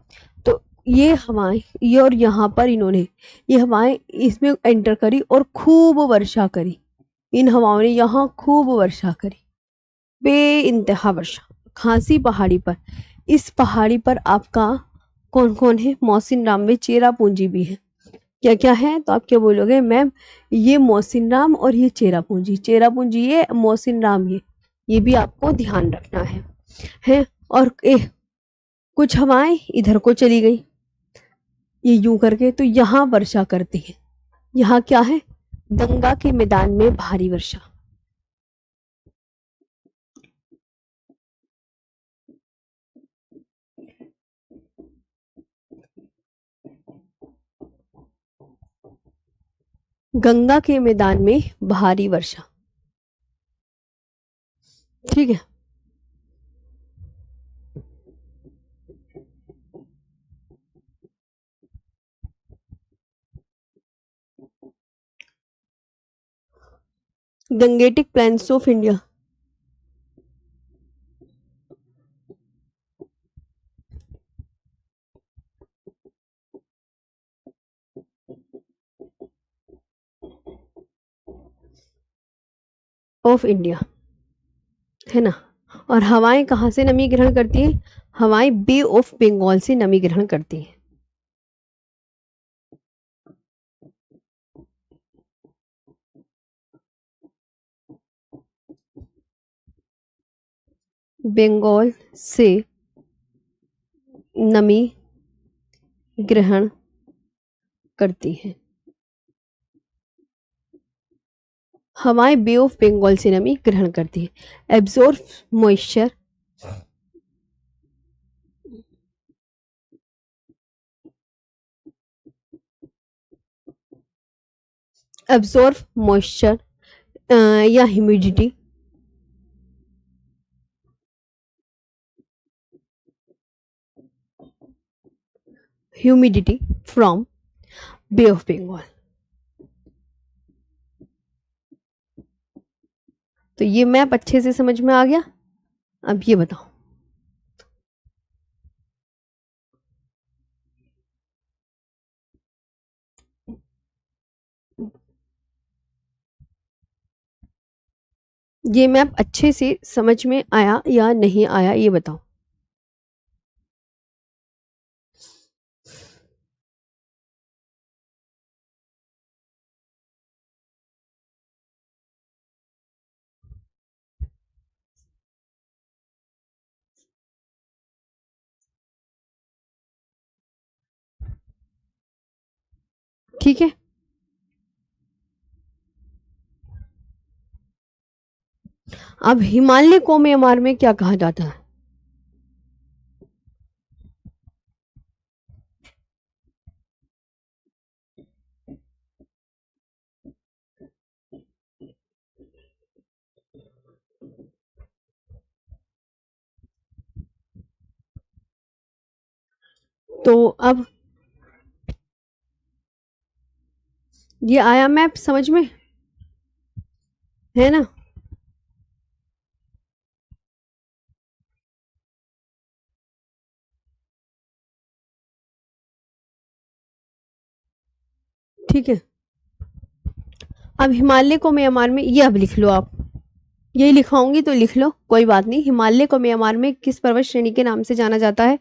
तो ये हवाएं, ये और यहाँ पर इन्होंने ये हवाएं इसमें एंटर करी और खूब वर्षा करी। इन हवाओं ने यहाँ खूब वर्षा करी, बे इंतहा वर्षा, खासी पहाड़ी पर। इस पहाड़ी पर आपका कौन कौन है? मोहसिन राम में चेरा पूंजी भी है। क्या क्या है? तो आप क्या बोलोगे मैम? ये मोहसिन राम और ये चेरा पूंजी, चेरा पूंजी ये, मोहसिन राम ये भी आपको ध्यान रखना है। और कुछ हवाएं इधर को चली गई, ये यूं करके, तो यहाँ वर्षा करती है। यहाँ क्या है? गंगा के मैदान में भारी वर्षा। गंगा के मैदान में भारी वर्षा। ठीक है, Gangetic planes of India. Of India, है ना। और हवाएं कहाँ से नमी ग्रहण करती है? हवाएं बे ऑफ बंगाल से नमी ग्रहण करती है। बंगाल से नमी ग्रहण करती है। हवाएं बे ऑफ बंगाल से नमी ग्रहण करती है। एब्जॉर्ब मॉइस्चर, एब्जॉर्ब मॉइस्चर या humidity, humidity from bay of Bengal. तो ये मैप अच्छे से समझ में आ गया। अब ये बताओ, ये मैप अच्छे से समझ में आया या नहीं आया, ये बताओ। ठीक है, अब हिमालय को म्यांमार में क्या कहा जाता है? तो अब ये आया मैप समझ में, है ना? ठीक है। अब हिमालय को म्यांमार में, ये अब लिख लो आप, यही लिखाऊंगी तो लिख लो, कोई बात नहीं। हिमालय को म्यांमार में किस पर्वत श्रेणी के नाम से जाना जाता है?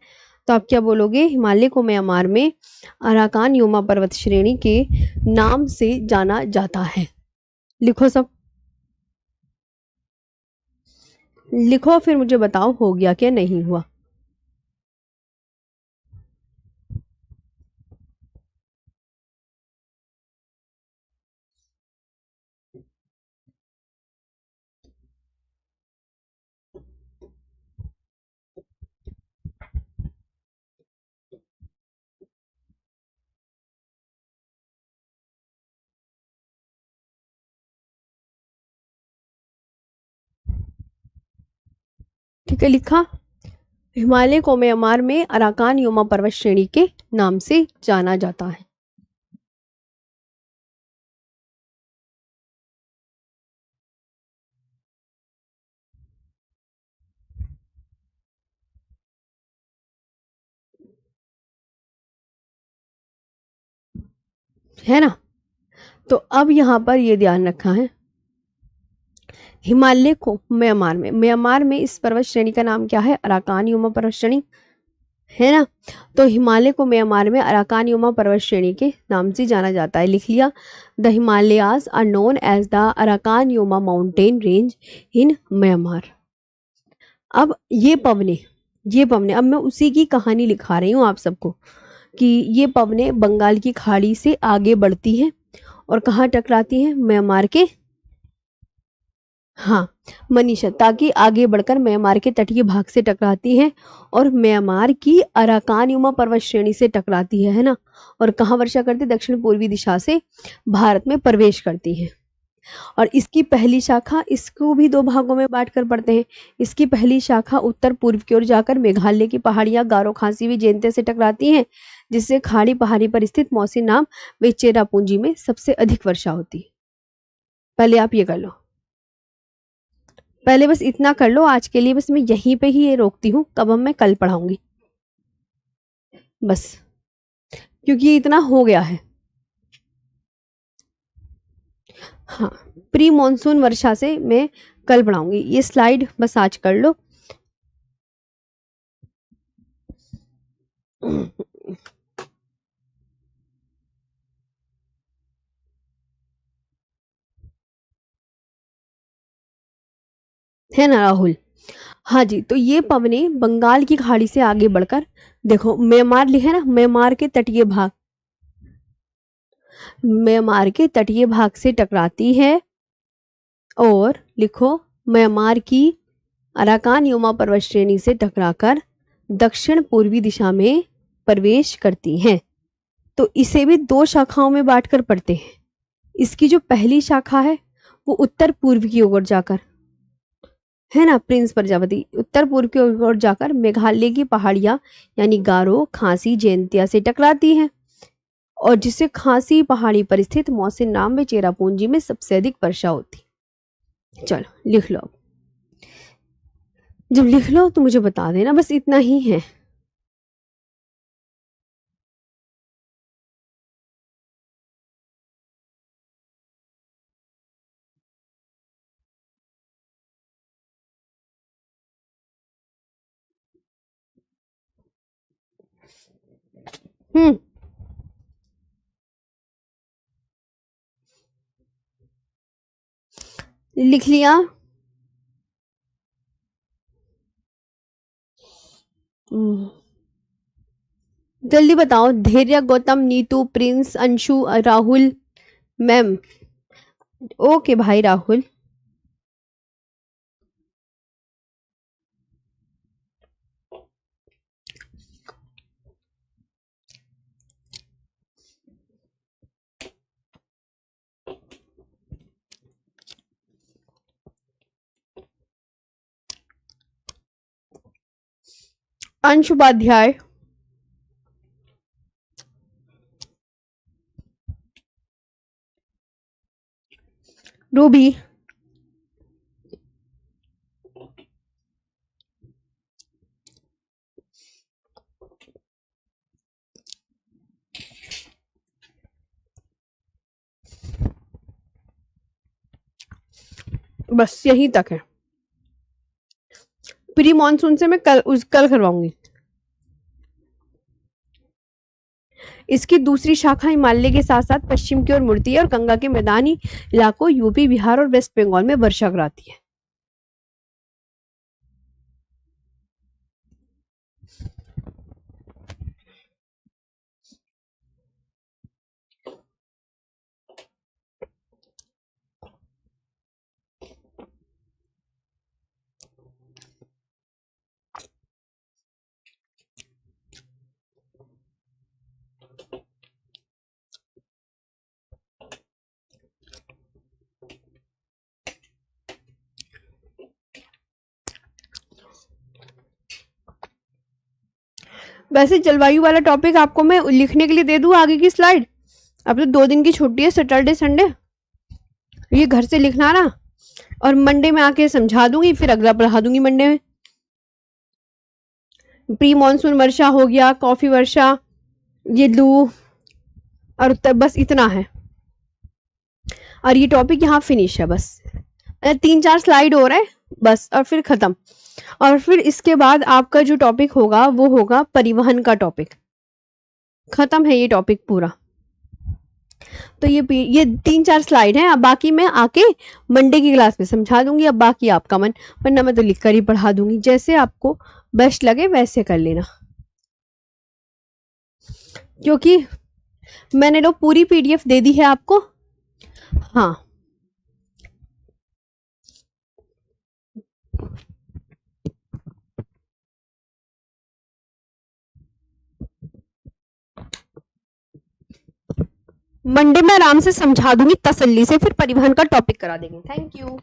तो आप क्या बोलोगे? हिमालय को म्यांमार में अराकान योमा पर्वत श्रेणी के नाम से जाना जाता है। लिखो सब, लिखो, फिर मुझे बताओ हो गया क्या नहीं हुआ। ठीक है, लिखा। हिमालय को म्यांमार में अराकान योमा पर्वत श्रेणी के नाम से जाना जाता है ना? तो अब यहां पर ये ध्यान रखा है, हिमालय को म्यांमार में, म्यांमार में इस पर्वत श्रेणी का नाम क्या है? अराकान योमा पर्वत श्रेणी, है ना? तो हिमालय को म्यांमार में अराकान योमा पर्वत श्रेणी के नाम से जाना जाता है। लिख लिया। The Himalayas are known as the Arakan Yoma mountain range in Myanmar. अब ये पवने अब मैं उसी की कहानी लिखा रही हूँ आप सबको, कि ये पवने बंगाल की खाड़ी से आगे बढ़ती हैं और कहाँ टकराती हैं? म्यांमार के, हाँ मनीषा, ताकि आगे बढ़कर म्यांमार के तटीय भाग से टकराती है और म्यांमार की अराकान युमा पर्वत श्रेणी से टकराती है ना? और कहाँ वर्षा करती? दक्षिण पूर्वी दिशा से भारत में प्रवेश करती है। और इसकी पहली शाखा, इसको भी दो भागों में बांट कर पढ़ते हैं। इसकी पहली शाखा उत्तर पूर्व की ओर जाकर मेघालय की पहाड़ियां गारो खासी व जयंतिया से टकराती हैं, जिससे खाड़ी पहाड़ी पर स्थित मौसी नाम व चेरापूंजी में सबसे अधिक वर्षा होती है। पहले आप ये कर लो, पहले बस इतना कर लो आज के लिए। बस मैं यहीं पे ही ये रोकती हूँ, कब हम मैं कल पढ़ाऊंगी बस, क्योंकि इतना हो गया है। हाँ, प्री मॉनसून वर्षा से मैं कल पढ़ाऊंगी। ये स्लाइड बस आज कर लो। है ना राहुल? हाँ जी, तो ये पवने बंगाल की खाड़ी से आगे बढ़कर, देखो म्यांमार लिखे ना, म्यांमार के तटीय भाग, म्यांमार के तटीय भाग से टकराती है और लिखो म्यांमार की अराकान योमा पर्वत श्रेणी से टकराकर दक्षिण पूर्वी दिशा में प्रवेश करती हैं। तो इसे भी दो शाखाओं में बांटकर पढ़ते हैं। इसकी जो पहली शाखा है वो उत्तर पूर्व की ओर जाकर, है ना प्रिंस प्रजापति, उत्तर पूर्व की ओर जाकर मेघालय की पहाड़ियां यानी गारो खासी जयंतिया से टकराती हैं और जिससे खासी पहाड़ी पर स्थित मौसिन नाम व चेरापूंजी में सबसे अधिक वर्षा होती। चलो लिख लो, जब लिख लो तो मुझे बता देना, बस इतना ही है। हम्म, लिख लिया। जल्दी बताओ। धैर्य, Gautam, Neetu, Prince, Anshu, Rahul, ma'am. Okay भाई राहुल। अंश उपाध्याय, रूबी, बस यही तक है। प्री मॉनसून से मैं कल करवाऊंगी। इसकी दूसरी शाखा हिमालय के साथ साथ पश्चिम की ओर मुड़ती है और गंगा के मैदानी इलाकों यूपी, बिहार और वेस्ट बंगाल में वर्षा कराती है। वैसे जलवायु वाला टॉपिक आपको मैं लिखने के लिए दे दूं आगे की स्लाइड। अब तो 2 दिन की छुट्टी है, सैटरडे संडे, ये घर से लिखना ना, और मंडे में आके समझा दूंगी, फिर अगला पढ़ा दूंगी मंडे में। प्री मॉनसून वर्षा हो गया, कॉफी वर्षा, ये लू और उत्तर, बस इतना है। और ये टॉपिक यहाँ फिनिश है बस। 3-4 स्लाइड हो रहा है बस, और फिर खत्म। और फिर इसके बाद आपका जो टॉपिक होगा वो होगा परिवहन का टॉपिक। खत्म है ये टॉपिक पूरा। तो ये 3-4 स्लाइड हैं। अब बाकी मैं आके मंडे की क्लास में समझा दूंगी। अब बाकी आपका मन, वरना मैं तो लिख कर ही पढ़ा दूंगी। जैसे आपको बेस्ट लगे वैसे कर लेना, क्योंकि मैंने तो पूरी पीडीएफ दे दी है आपको। हाँ, मंडे में आराम से समझा दूंगी तसल्ली से, फिर परिवहन का टॉपिक करा देंगे। Thank you.